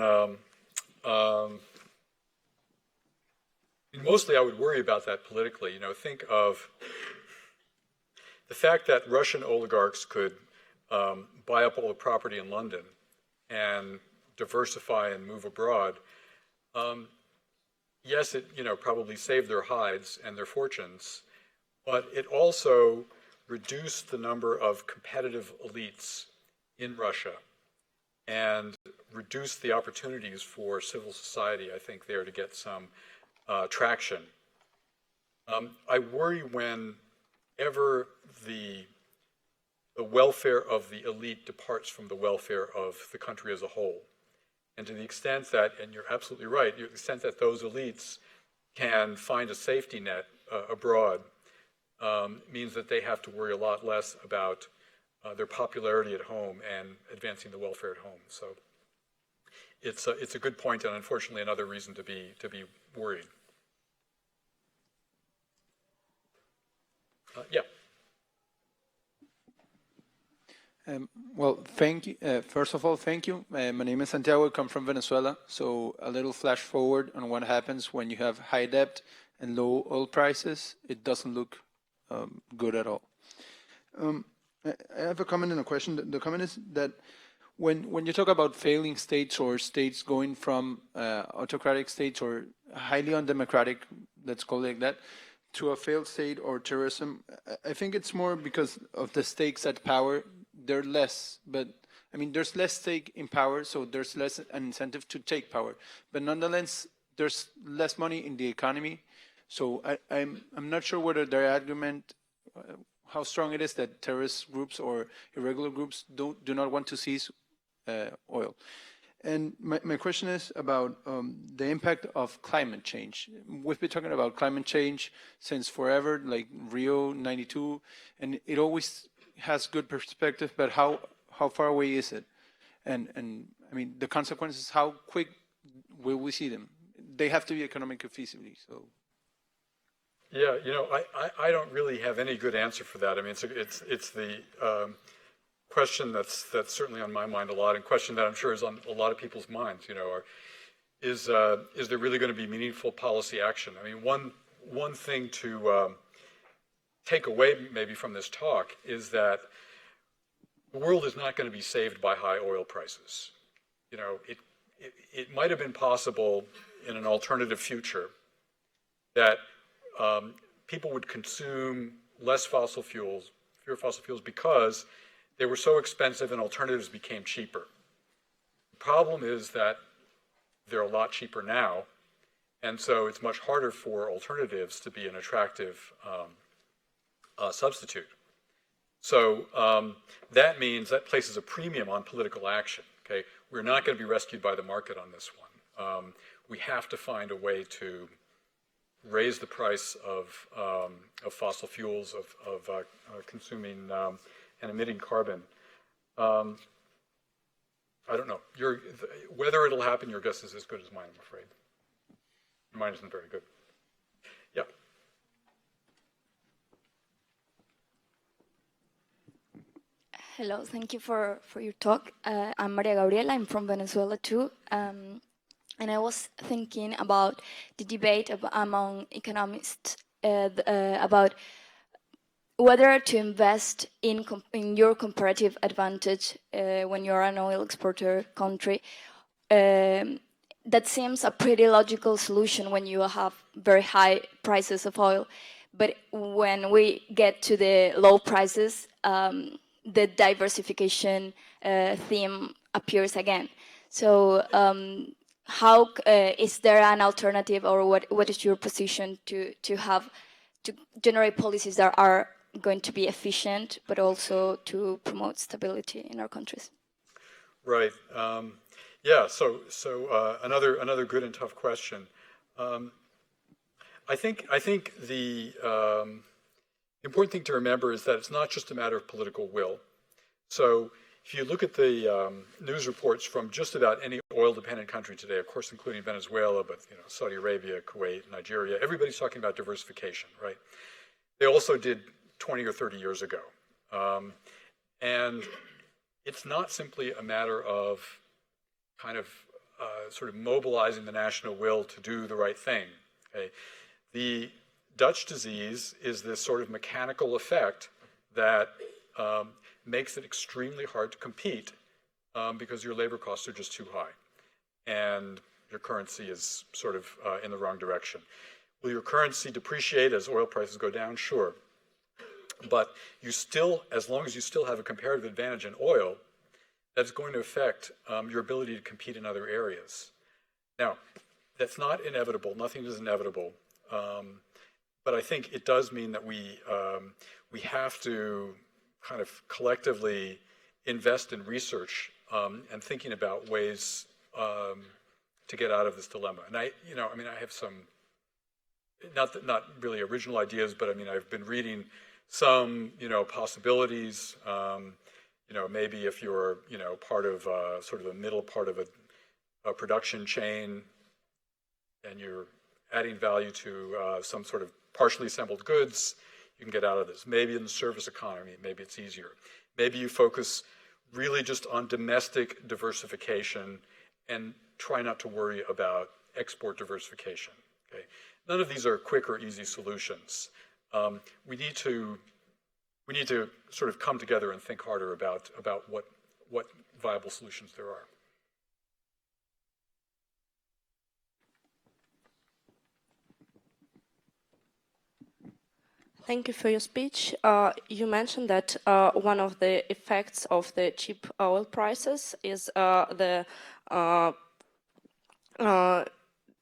mostly I would worry about that politically. Think of the fact that Russian oligarchs could buy up all the property in London and diversify and move abroad. Yes, it probably saved their hides and their fortunes, but it also reduced the number of competitive elites in Russia and reduced the opportunities for civil society, I think, there to get some traction. I worry whenever the welfare of the elite departs from the welfare of the country as a whole. And to the extent that, and you're absolutely right, to the extent that those elites can find a safety net abroad, means that they have to worry a lot less about their popularity at home and advancing the welfare at home. So it's a good point, and unfortunately another reason to be worried. Yeah. Well, thank you. First of all, thank you. My name is Santiago. I come from Venezuela. So a little flash forward on what happens when you have high debt and low oil prices. It doesn't look good at all. I have a comment and a question. The comment is that when you talk about failing states or states going from autocratic states or highly undemocratic, let's call it like that, to a failed state or terrorism, I think it's more because of the stakes at power. They're less, but I mean, there's less stake in power, so there's less an incentive to take power. But nonetheless, there's less money in the economy. So I'm not sure whether their argument, how strong it is that terrorist groups or irregular groups do not want to seize oil. And my question is about the impact of climate change. We've been talking about climate change since forever, like Rio '92, and it always has good perspective, but how far away is it? And I mean, the consequences, how quick will we see them? They have to be economically feasible, so. Yeah, I don't really have any good answer for that. I mean, it's the question that's certainly on my mind a lot, and question that I'm sure is on a lot of people's minds. Is there really going to be meaningful policy action? I mean, one thing to take away maybe from this talk is that the world is not going to be saved by high oil prices. It might have been possible in an alternative future that people would consume fewer fossil fuels, because they were so expensive and alternatives became cheaper. The problem is that they're a lot cheaper now, and so it's much harder for alternatives to be an attractive substitute. So that means that places a premium on political action. Okay, we're not going to be rescued by the market on this one. We have to find a way to raise the price of fossil fuels, of consuming and emitting carbon. I don't know. Whether it'll happen, your guess is as good as mine, I'm afraid. Mine isn't very good. Yeah. Hello, thank you for your talk. I'm Maria Gabriela, I'm from Venezuela too. And I was thinking about the debate among economists about whether to invest in your comparative advantage when you're an oil exporter country. That seems a pretty logical solution when you have very high prices of oil. But when we get to the low prices, the diversification theme appears again. So how is there an alternative, or what is your position to generate policies that are going to be efficient, but also to promote stability in our countries? Right. Yeah. So another good and tough question. I think the important thing to remember is that it's not just a matter of political will. So if you look at the news reports from just about any oil-dependent country today, of course, including Venezuela, but Saudi Arabia, Kuwait, Nigeria, everybody's talking about diversification, right? They also did 20 or 30 years ago. And it's not simply a matter of kind of sort of mobilizing the national will to do the right thing. Okay? The Dutch disease is this sort of mechanical effect that makes it extremely hard to compete because your labor costs are just too high and your currency is sort of in the wrong direction. Will your currency depreciate as oil prices go down? Sure. But you still, as long as you still have a comparative advantage in oil, that's going to affect your ability to compete in other areas. Now, that's not inevitable. Nothing is inevitable. But I think it does mean that we have to kind of collectively invest in research and thinking about ways to get out of this dilemma. And I have some, not really original ideas, but I mean, I've been reading some, possibilities. Maybe if you're, part of sort of the middle part of a production chain and you're adding value to some sort of partially assembled goods, you can get out of this. Maybe in the service economy, maybe it's easier. Maybe you focus really just on domestic diversification and try not to worry about export diversification. Okay? None of these are quick or easy solutions. We need to sort of come together and think harder about what viable solutions there are. Thank you for your speech. You mentioned that one of the effects of the cheap oil prices is the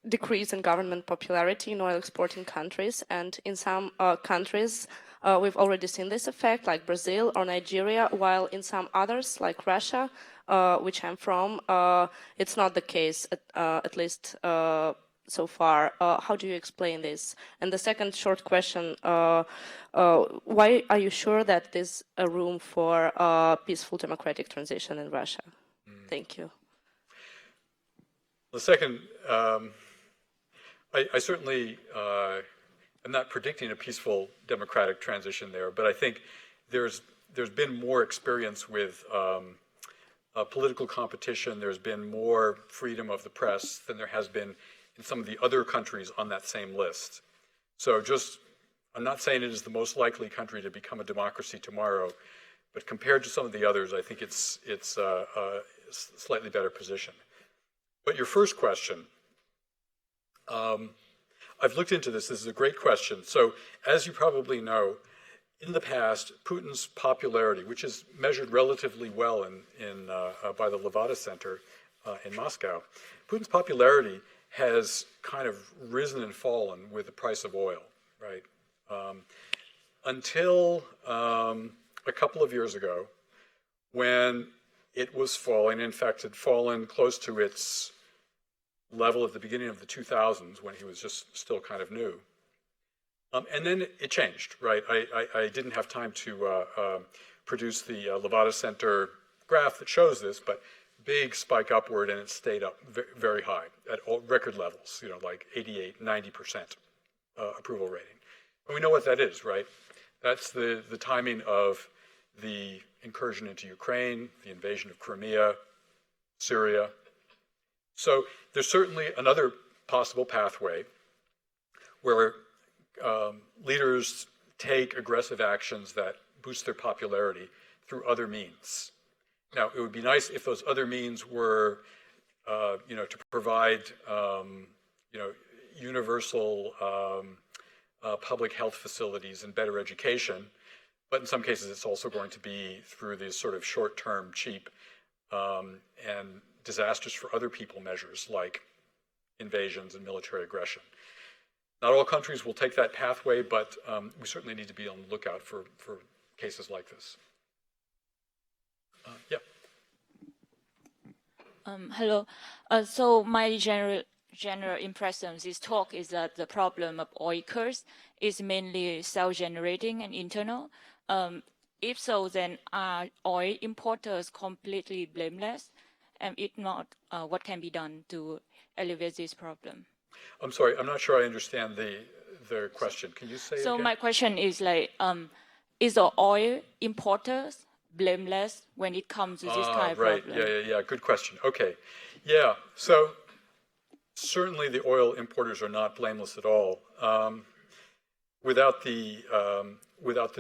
decrease in government popularity in oil exporting countries. And in some countries, we've already seen this effect, like Brazil or Nigeria, while in some others, like Russia, which I'm from, it's not the case, at least so far. How do you explain this? And the second short question, why are you sure that there's a room for peaceful democratic transition in Russia? Thank you. The second, I certainly am not predicting a peaceful democratic transition there, but I think there's been more experience with political competition. There's been more freedom of the press than there has been in some of the other countries on that same list. So I'm not saying it is the most likely country to become a democracy tomorrow, but compared to some of the others, I think it's a slightly better position. But your first question, I've looked into this. This is a great question. So as you probably know, in the past, Putin's popularity, which is measured relatively well by the Levada Center in Moscow, Putin's popularity has kind of risen and fallen with the price of oil, right? Until a couple of years ago, when it was falling, in fact, it had fallen close to its level at the beginning of the 2000s when he was just still kind of new. And then it changed, right? I didn't have time to produce the Levada Center graph that shows this, but big spike upward, and it stayed up very high at all record levels, like 88, 90% approval rating. And we know what that is, right? That's the timing of the incursion into Ukraine, the invasion of Crimea, Syria. So there's certainly another possible pathway where leaders take aggressive actions that boost their popularity through other means. Now, it would be nice if those other means were, to provide, universal public health facilities and better education. But in some cases, it's also going to be through these sort of short-term, cheap, and disastrous for other people measures like invasions and military aggression. Not all countries will take that pathway, but we certainly need to be on the lookout for cases like this. Yeah. Hello. So my general impression of this talk is that the problem of oil curse is mainly self-generating and internal. If so, then are oil importers completely blameless? And if not, what can be done to alleviate this problem? I'm sorry, I'm not sure I understand the question. Can you say it So again? my question is like, is the oil importers blameless when it comes to this kind of right. problem? Yeah. Good question. Okay. Yeah. So certainly the oil importers are not blameless at all. Without the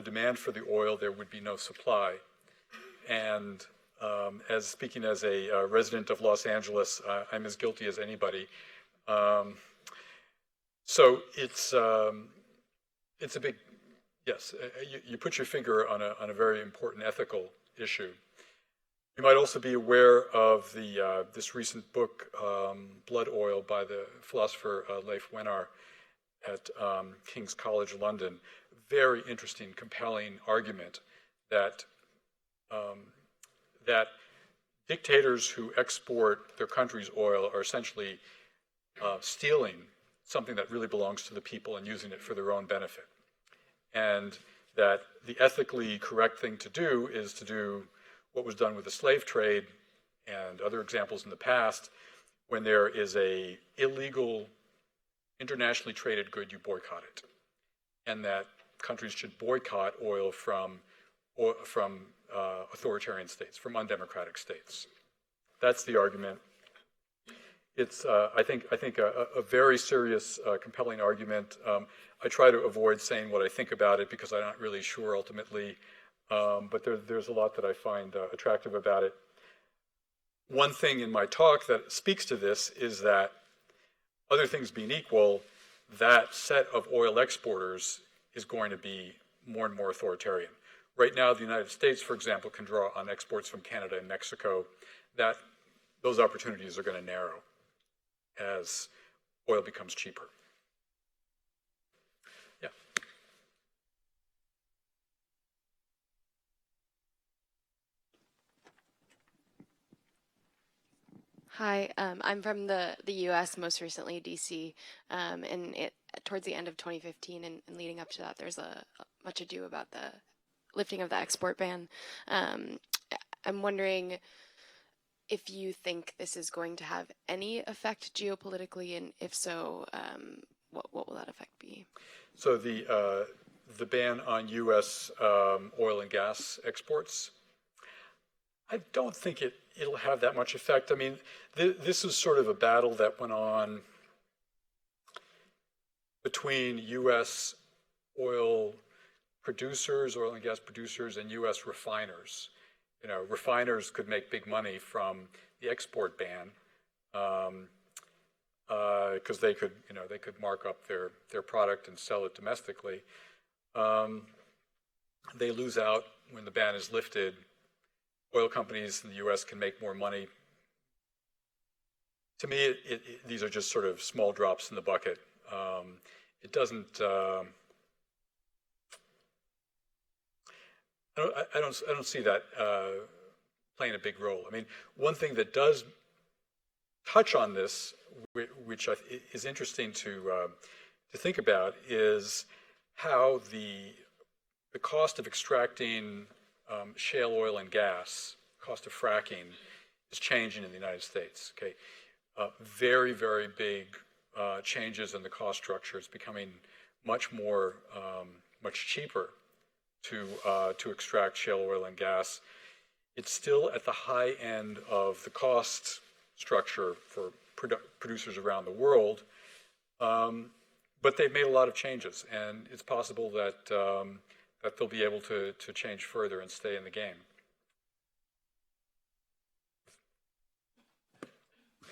demand for the oil, there would be no supply. And speaking as a resident of Los Angeles, I'm as guilty as anybody. So it's a big, yes, you put your finger on a very important ethical issue. You might also be aware of this recent book, Blood Oil, by the philosopher Leif Wenar at King's College London. Very interesting, compelling argument that that dictators who export their country's oil are essentially stealing something that really belongs to the people and using it for their own benefit. And that the ethically correct thing to do is to do what was done with the slave trade and other examples in the past. When there is a illegal, internationally traded good, you boycott it. And that countries should boycott oil from authoritarian states, from undemocratic states. That's the argument. It's, I think, a very serious, compelling argument. I try to avoid saying what I think about it because I'm not really sure ultimately, but there's a lot that I find attractive about it. One thing in my talk that speaks to this is that, other things being equal, that set of oil exporters is going to be more and more authoritarian. Right now, the United States, for example, can draw on exports from Canada and Mexico. Those opportunities are going to narrow as oil becomes cheaper. Yeah. Hi, I'm from the U.S., most recently D.C., and towards the end of 2015 and leading up to that, there's much ado about the lifting of the export ban. I'm wondering if you think this is going to have any effect geopolitically, and if so, what will that effect be? So the ban on U.S. Oil and gas exports, I don't think it'll have that much effect. I mean, this is sort of a battle that went on between U.S. oil and gas producers, and U.S. refiners. You know, refiners could make big money from the export ban because they could mark up their product and sell it domestically. They lose out when the ban is lifted. Oil companies in the U.S. can make more money. To me, these are just sort of small drops in the bucket. It doesn't. I don't see that playing a big role. I mean, one thing that does touch on this, which is interesting to think about, is how the cost of extracting shale oil and gas, cost of fracking, is changing in the United States. Okay, very, very big changes in the cost structure. It's becoming much cheaper to extract shale oil and gas. It's still at the high end of the cost structure for producers around the world, but they've made a lot of changes, and it's possible that they'll be able to change further and stay in the game.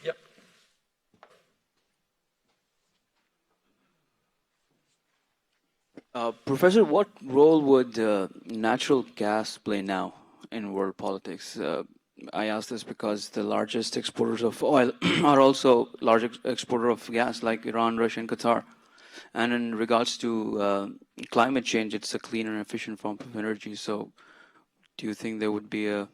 Yep. Professor, what role would natural gas play now in world politics? I ask this because the largest exporters of oil are also large exporters of gas, like Iran, Russia, and Qatar. And in regards to climate change, it's a clean and efficient form of energy. So do you think there would be a...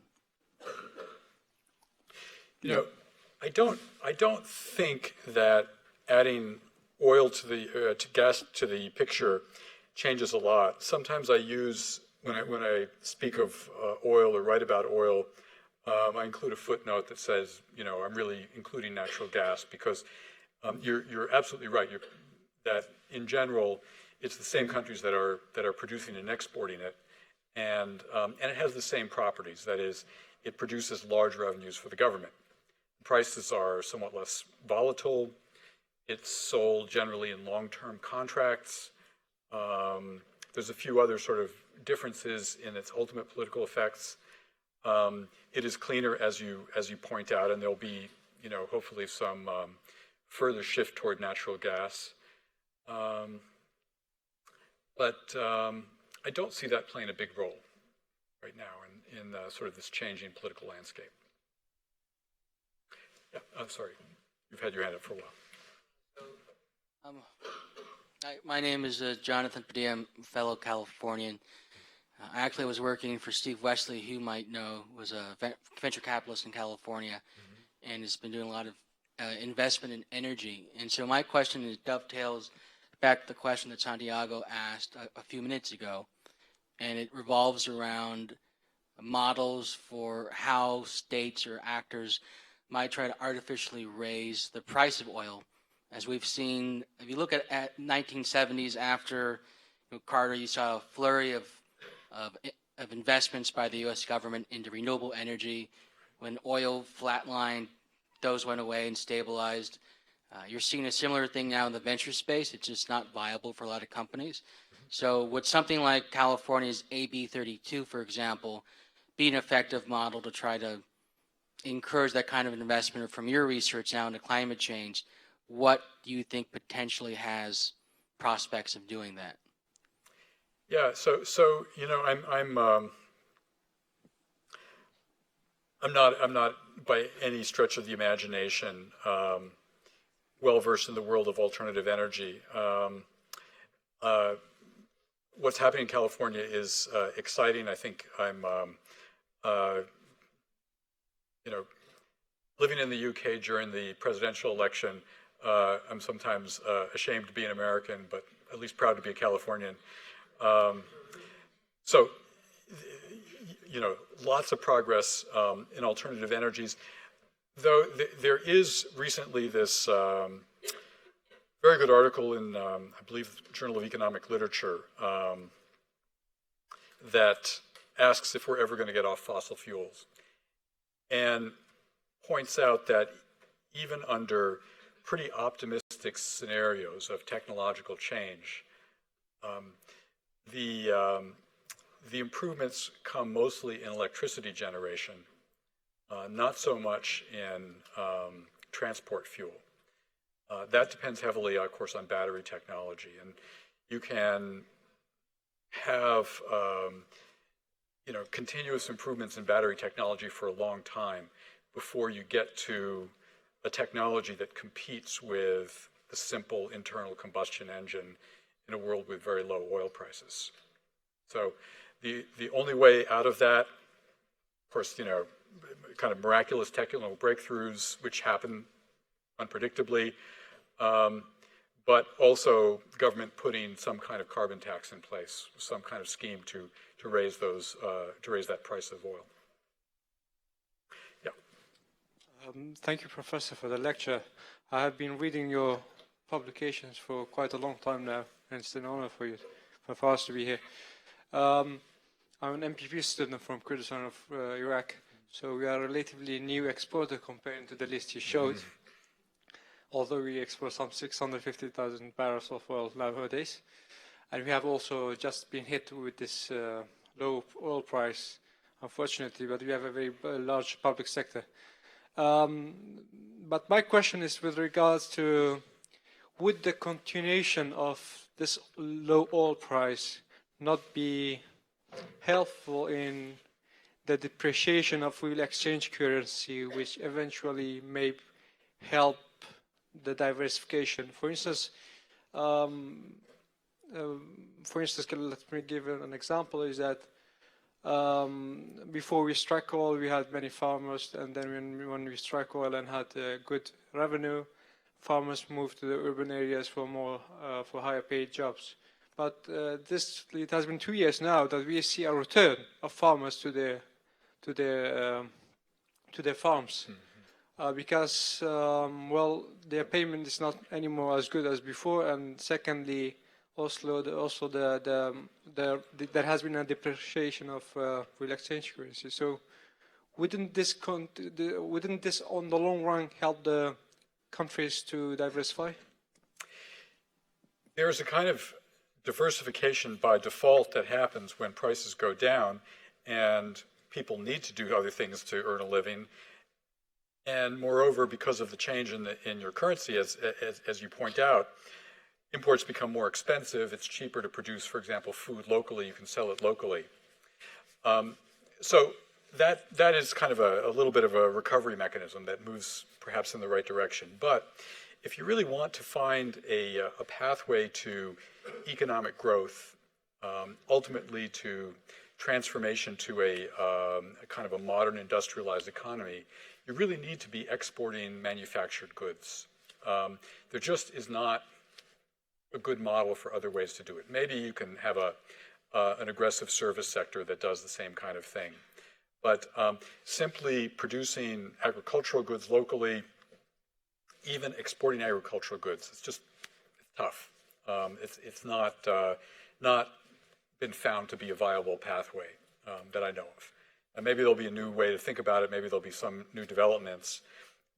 I don't think that adding oil to gas to the picture changes a lot. Sometimes I use, when I speak of oil or write about oil, I include a footnote that says, I'm really including natural gas because you're absolutely right. That in general, it's the same countries that are producing and exporting it, and it has the same properties. That is, it produces large revenues for the government. Prices are somewhat less volatile. It's sold generally in long-term contracts. There's a few other sort of differences in its ultimate political effects. It is cleaner, as you point out, and there'll be, hopefully some further shift toward natural gas. But I don't see that playing a big role right now in sort of this changing political landscape. Yeah, I'm sorry. You've had your hand up for a while. My name is Jonathan Padilla. I'm a fellow Californian. I actually was working for Steve Wesley, who you might know was a venture capitalist in California, and has been doing a lot of investment in energy. And so my question dovetails back to the question that Santiago asked a few minutes ago, and it revolves around models for how states or actors might try to artificially raise the price of oil. As we've seen, if you look at 1970s after Carter, you saw a flurry of investments by the U.S. government into renewable energy. When oil flatlined, those went away and stabilized. You're seeing a similar thing now in the venture space. It's just not viable for a lot of companies. So would something like California's AB 32, for example, be an effective model to try to encourage that kind of investment? Or from your research now into climate change, what do you think potentially has prospects of doing that? Yeah, so I'm not by any stretch of the imagination well versed in the world of alternative energy. What's happening in California is exciting. I think I'm living in the UK during the presidential election. I'm sometimes ashamed to be an American, but at least proud to be a Californian. So, lots of progress in alternative energies, though there is recently this very good article in, I believe, the Journal of Economic Literature that asks if we're ever going to get off fossil fuels, and points out that even under pretty optimistic scenarios of technological change, the improvements come mostly in electricity generation, not so much in transport fuel. That depends heavily, of course, on battery technology, and you can have continuous improvements in battery technology for a long time before you get to a technology that competes with the simple internal combustion engine in a world with very low oil prices. So the only way out of that, of course, kind of miraculous technical breakthroughs, which happen unpredictably, but also the government putting some kind of carbon tax in place, some kind of scheme to raise that price of oil. Yeah. Thank you, Professor, for the lecture. I have been reading your publications for quite a long time now, and it's an honor for us to be here. I'm an MPP student from Kurdistan of Iraq, so we are a relatively new exporter compared to the list you showed, although we export some 650,000 barrels of oil nowadays. And we have also just been hit with this low oil price, unfortunately, but we have a very large public sector. But my question is with regards to, would the continuation of this low oil price not be helpful in the depreciation of real exchange currency, which eventually may help the diversification? For instance, let me give an example, is that before we struck oil, we had many farmers, and then when we struck oil and had good revenue, farmers moved to the urban areas for higher paid jobs. But it has been 2 years now that we see a return of farmers to their farms, because their payment is not anymore as good as before, and secondly, there has been a depreciation of real exchange currency. So wouldn't this on the long run help the countries to diversify? There's a kind of diversification by default that happens when prices go down and people need to do other things to earn a living. And moreover, because of the change in your currency, as you point out, imports become more expensive. It's cheaper to produce, for example, food locally. You can sell it locally. So that is kind of a little bit of a recovery mechanism that moves perhaps in the right direction. But if you really want to find a pathway to economic growth, ultimately to transformation to a kind of a modern industrialized economy, you really need to be exporting manufactured goods. There just is not a good model for other ways to do it. Maybe you can have an aggressive service sector that does the same kind of thing. But simply producing agricultural goods locally, even exporting agricultural goods, it's tough. It's not been found to be a viable pathway that I know of. And maybe there'll be a new way to think about it. Maybe there'll be some new developments.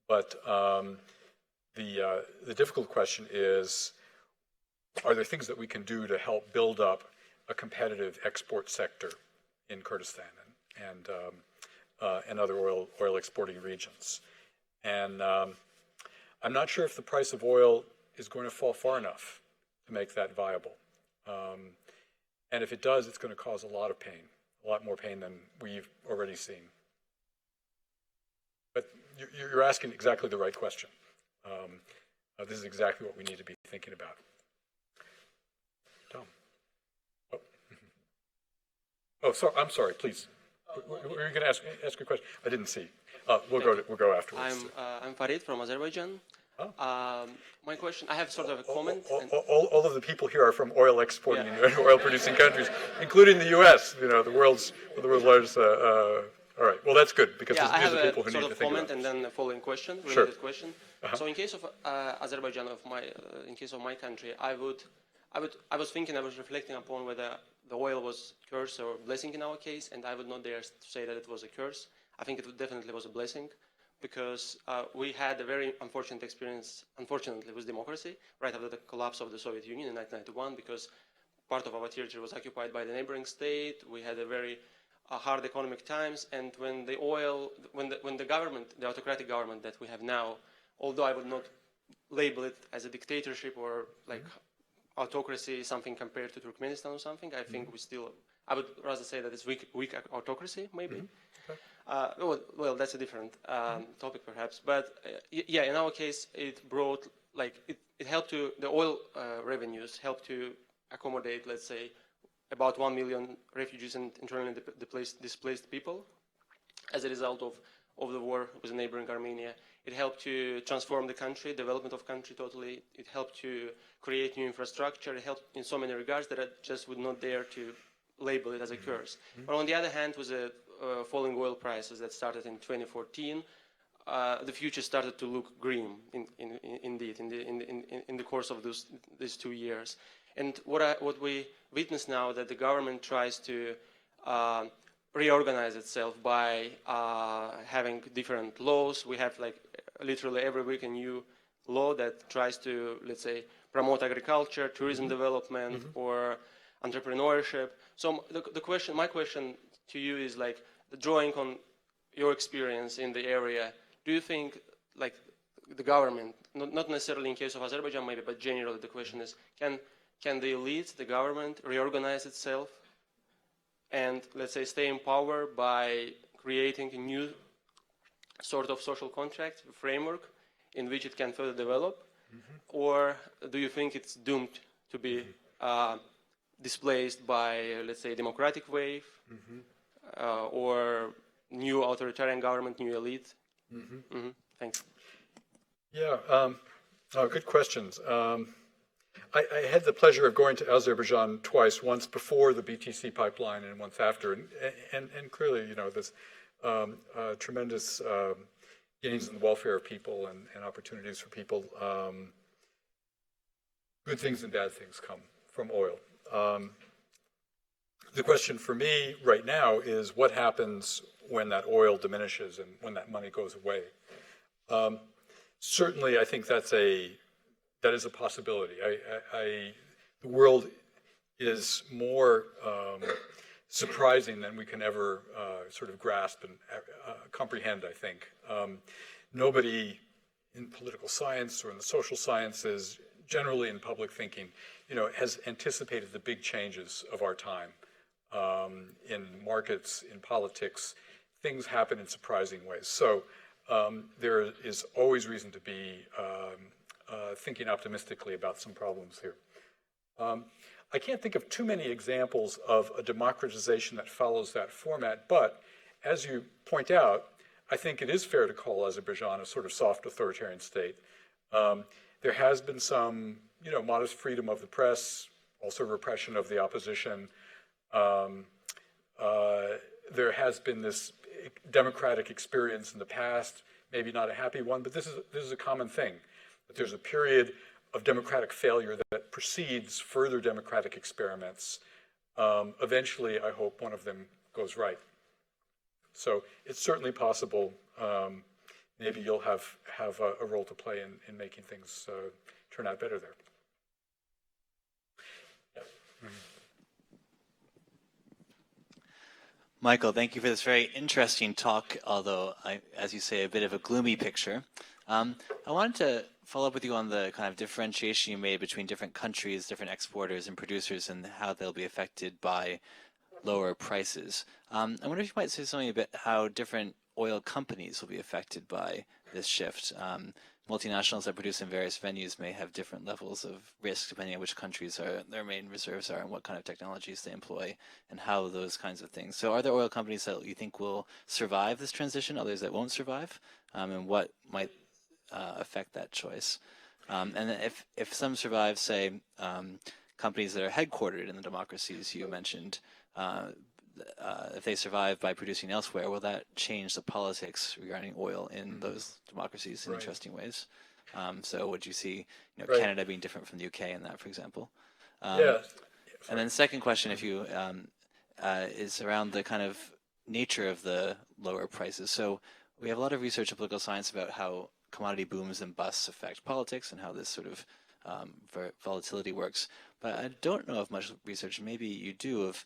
But the difficult question is, are there things that we can do to help build up a competitive export sector in Kurdistan and other oil exporting regions? And I'm not sure if the price of oil is going to fall far enough to make that viable. And if it does, it's going to cause a lot of pain, a lot more pain than we've already seen. But you're asking exactly the right question. This is exactly what we need to be thinking about. Tom. Oh, sorry. I'm sorry. Please. Were you going to ask a question? I didn't see. We'll go afterwards. I'm Farid from Azerbaijan. Oh. My question, I have sort of a comment. All of the people here are from oil exporting and oil producing countries, including the U.S. You know, the world's largest. All right. Well, that's good because these are the people who need to think about it. And then a following question, Sure. related question. So, in case of Azerbaijan, in case of my country, I was reflecting upon whether the oil was curse or blessing in our case, and I would not dare to say that it was a curse. I think it definitely was a blessing, because we had a very unfortunate experience, unfortunately, with democracy right after the collapse of the Soviet Union in 1991, because part of our territory was occupied by the neighboring state. We had a very hard economic times, and when the government, the autocratic government that we have now, although I would not label it as a dictatorship or like autocracy, something compared to Turkmenistan or something, I think I would rather say that it's weak autocracy, maybe. Okay. Well, that's a different topic perhaps, but yeah, in our case, it brought, it helped to, the oil revenues helped to accommodate, let's say, about 1 million refugees and internally displaced people as a result of the war with neighboring Armenia. It helped to transform the country, development of country totally. It helped to create new infrastructure. It helped in so many regards that I just would not dare to label it as a curse. But on the other hand, with the falling oil prices that started in 2014, the future started to look grim, indeed, in the course of these 2 years. And what we witness now, that the government tries to reorganize itself by having different laws. We have literally every week a new law that tries to, let's say, promote agriculture, tourism development, or entrepreneurship. So my question to you is, drawing on your experience in the area, do you think the government, not necessarily in case of Azerbaijan maybe, but generally the question is, can the elite, the government, reorganize itself and, let's say, stay in power by creating a new sort of social contract framework in which it can further develop? Or do you think it's doomed to be displaced by, let's say, democratic wave or new authoritarian government, new elite? Thanks. Yeah, good questions. I had the pleasure of going to Azerbaijan twice, once before the BTC pipeline and once after, and clearly, there's tremendous gains in the welfare of people and opportunities for people. Good things and bad things come from oil. The question for me right now is what happens when that oil diminishes and when that money goes away. Certainly, I think that is a possibility. The world is more surprising than we can ever sort of grasp and comprehend, I think. Nobody in political science or in the social sciences, generally in public thinking, has anticipated the big changes of our time. In markets, in politics, things happen in surprising ways. So there is always reason to be thinking optimistically about some problems here. I can't think of too many examples of a democratization that follows that format, but as you point out, I think it is fair to call Azerbaijan a sort of soft authoritarian state. There has been some, modest freedom of the press, also repression of the opposition. There has been this democratic experience in the past, maybe not a happy one, but this is a common thing. That there's a period of democratic failure that precedes further democratic experiments. Eventually, I hope one of them goes right. So it's certainly possible. Maybe you'll have a role to play in making things turn out better there. Yeah. Mm-hmm. Michael, thank you for this very interesting talk, although, as you say, a bit of a gloomy picture. I wanted to follow up with you on the kind of differentiation you made between different countries, different exporters and producers, and how they'll be affected by lower prices. I wonder if you might say something about how different oil companies will be affected by this shift. Multinationals that produce in various venues may have different levels of risk depending on which countries their main reserves are and what kind of technologies they employ and how those kinds of things. So are there oil companies that you think will survive this transition, others that won't survive, and what might affect that choice? And if some survive, say, companies that are headquartered in the democracies you mentioned, if they survive by producing elsewhere, will that change the politics regarding oil in those democracies in interesting ways? So would you see Canada being different from the UK in that, for example? Yeah. And then the second question, if you is around the kind of nature of the lower prices. So we have a lot of research in political science about how commodity booms and busts affect politics and how this sort of volatility works. But I don't know of much research, maybe you do, of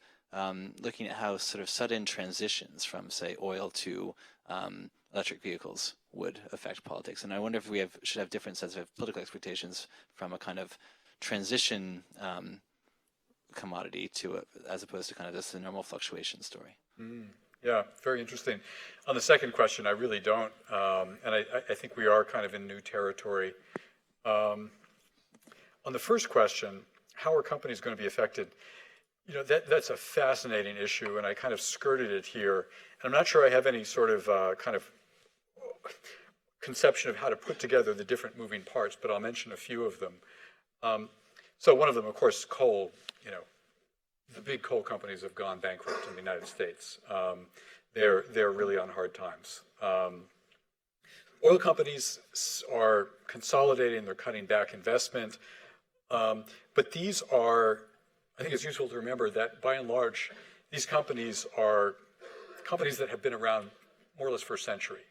looking at how sort of sudden transitions from, say, oil to electric vehicles would affect politics. And I wonder if we should have different sets of political expectations from a kind of transition commodity to as opposed to kind of just the normal fluctuation story. Yeah, very interesting. On the second question, I really don't, and I think we are kind of in new territory. On the first question, how are companies going to be affected? That's a fascinating issue, and I kind of skirted it here. And I'm not sure I have any sort of kind of conception of how to put together the different moving parts, but I'll mention a few of them. So one of them, of course, coal. The big coal companies have gone bankrupt in the United States. They're really on hard times. Oil companies are consolidating, they're cutting back investment, but these are, I think it's useful to remember that by and large, these companies are companies that have been around more or less for a century.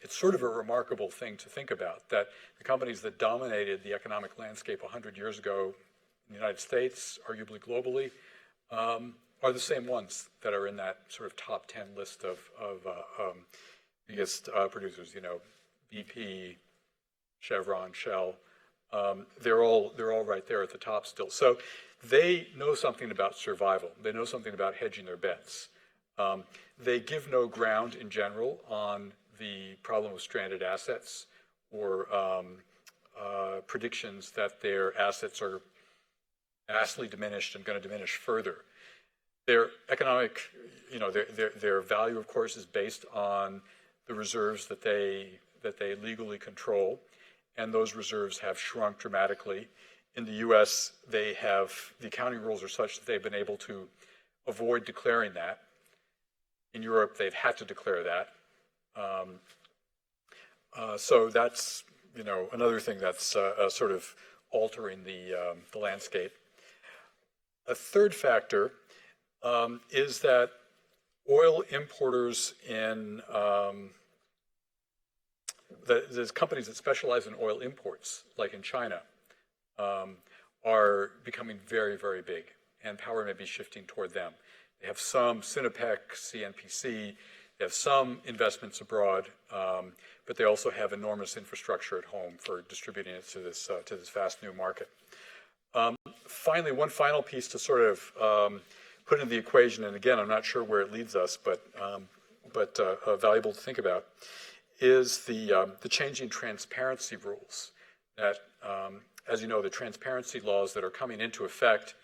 It's sort of a remarkable thing to think about, that the companies that dominated the economic landscape 100 years ago in the United States, arguably globally, are the same ones that are in that sort of top 10 list of biggest producers, BP, Chevron, Shell. They're all right there at the top still. So they know something about survival. They know something about hedging their bets. They give no ground in general on the problem of stranded assets or predictions that their assets are vastly diminished and going to diminish further. Their economic, their value, of course, is based on the reserves that they legally control, and those reserves have shrunk dramatically. In the U.S., the accounting rules are such that they've been able to avoid declaring that. In Europe, they've had to declare that. So that's, another thing that's sort of altering the landscape. A third factor is that oil importers in there's companies that specialize in oil imports, like in China, are becoming very, very big, and power may be shifting toward them. They have some Sinopec, CNPC, they have some investments abroad, but they also have enormous infrastructure at home for distributing it to this vast new market. Finally, one final piece to sort of put in the equation, and again, I'm not sure where it leads us, but valuable to think about, is the changing transparency rules. That, as you know, the transparency laws that are coming into effect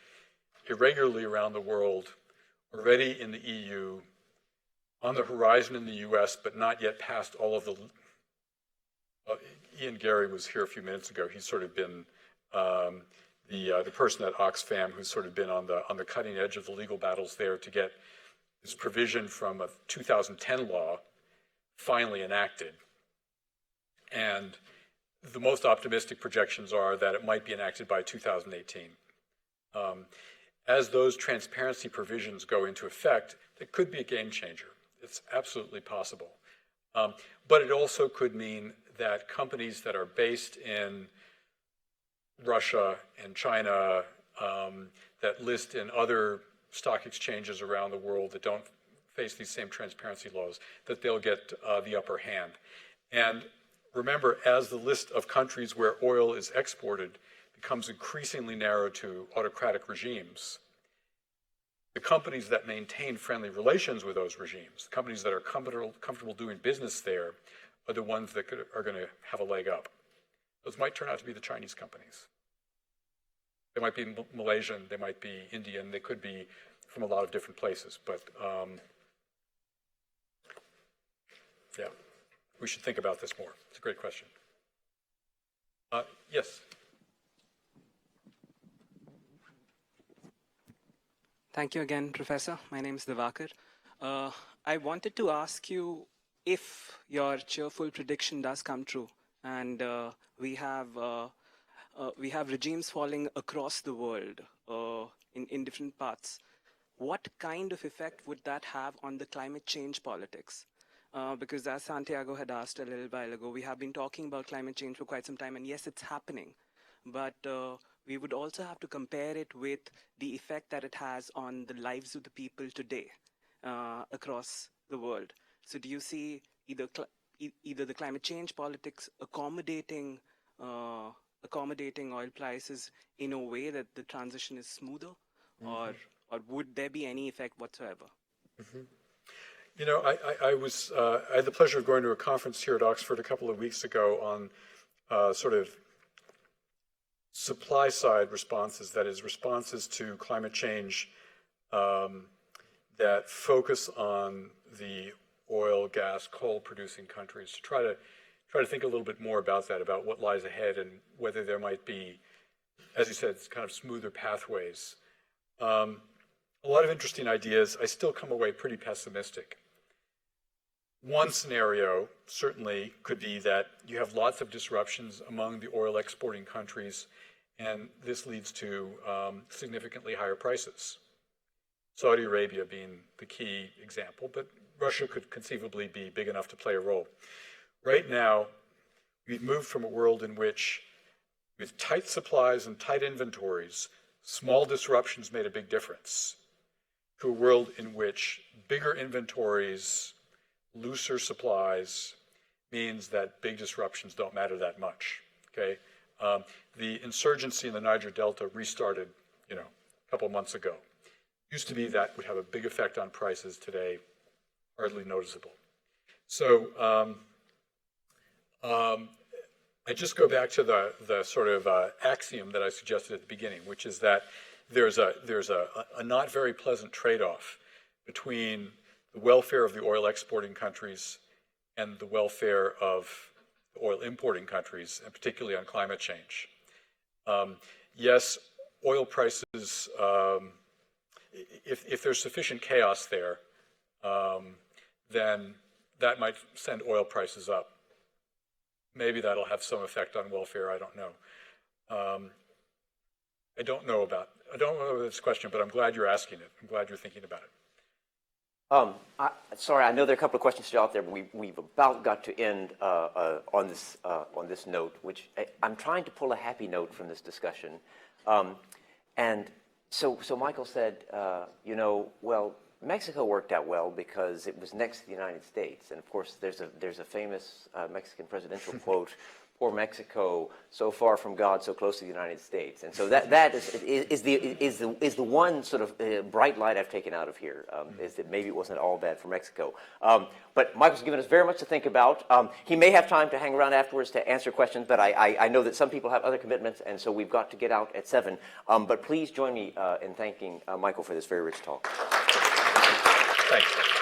irregularly around the world, already in the EU, on the horizon in the US, but not yet past all of the. Ian Gary was here a few minutes ago. He's sort of been the person at Oxfam who's sort of been on the cutting edge of the legal battles there to get this provision from a 2010 law finally enacted. And the most optimistic projections are that it might be enacted by 2018. As those transparency provisions go into effect, it could be a game changer. It's absolutely possible. But it also could mean that companies that are based in Russia and China, that list in other stock exchanges around the world that don't face these same transparency laws, that they'll get the upper hand. And remember, as the list of countries where oil is exported becomes increasingly narrow to autocratic regimes, the companies that maintain friendly relations with those regimes, the companies that are comfortable doing business there, are the ones that are going to have a leg up. Those might turn out to be the Chinese companies. They might be Malaysian, they might be Indian, they could be from a lot of different places, but yeah, we should think about this more. It's a great question. Yes? Thank you again, Professor. My name is Divakar. I wanted to ask you if your cheerful prediction does come true, and we have regimes falling across the world in different parts. What kind of effect would that have on the climate change politics? Because as Santiago had asked a little while ago, we have been talking about climate change for quite some time, and yes, it's happening, but we would also have to compare it with the effect that it has on the lives of the people today across the world. So do you see either the climate change politics accommodating oil prices in a way that the transition is smoother, or would there be any effect whatsoever? You know, I had the pleasure of going to a conference here at Oxford a couple of weeks ago on sort of supply side responses, that is, responses to climate change that focus on the oil, gas, coal producing countries, to try to think a little bit more about that, about what lies ahead and whether there might be, as you said, kind of smoother pathways. A lot of interesting ideas. I still come away pretty pessimistic. One scenario certainly could be that you have lots of disruptions among the oil exporting countries, and this leads to significantly higher prices. Saudi Arabia being the key example, but Russia could conceivably be big enough to play a role. Right now, we've moved from a world in which, with tight supplies and tight inventories, small disruptions made a big difference, to a world in which bigger inventories, looser supplies means that big disruptions don't matter that much. Okay, the insurgency in the Niger Delta restarted, a couple of months ago. Used to be that would have a big effect on prices. Today, hardly noticeable. So I just go back to the sort of axiom that I suggested at the beginning, which is that there's a not very pleasant trade-off between the welfare of the oil exporting countries and the welfare of the oil importing countries, and particularly on climate change. Yes, oil prices, if there's sufficient chaos there, then that might send oil prices up. Maybe that'll have some effect on welfare, I don't know. I don't know about I don't know this question, but I'm glad you're asking it. I'm glad you're thinking about it. Sorry, I know there are a couple of questions still out there, but we've about got to end on this note, which I'm trying to pull a happy note from this discussion. And so Michael said, you know, well, Mexico worked out well because it was next to the United States. And of course, there's a famous Mexican presidential quote, "Poor Mexico, so far from God, so close to the United States." And so that is the one sort of bright light I've taken out of here, is that maybe it wasn't all bad for Mexico. But Michael's given us very much to think about. He may have time to hang around afterwards to answer questions, but I know that some people have other commitments, and so we've got to get out at 7. But please join me in thanking Michael for this very rich talk. Thanks.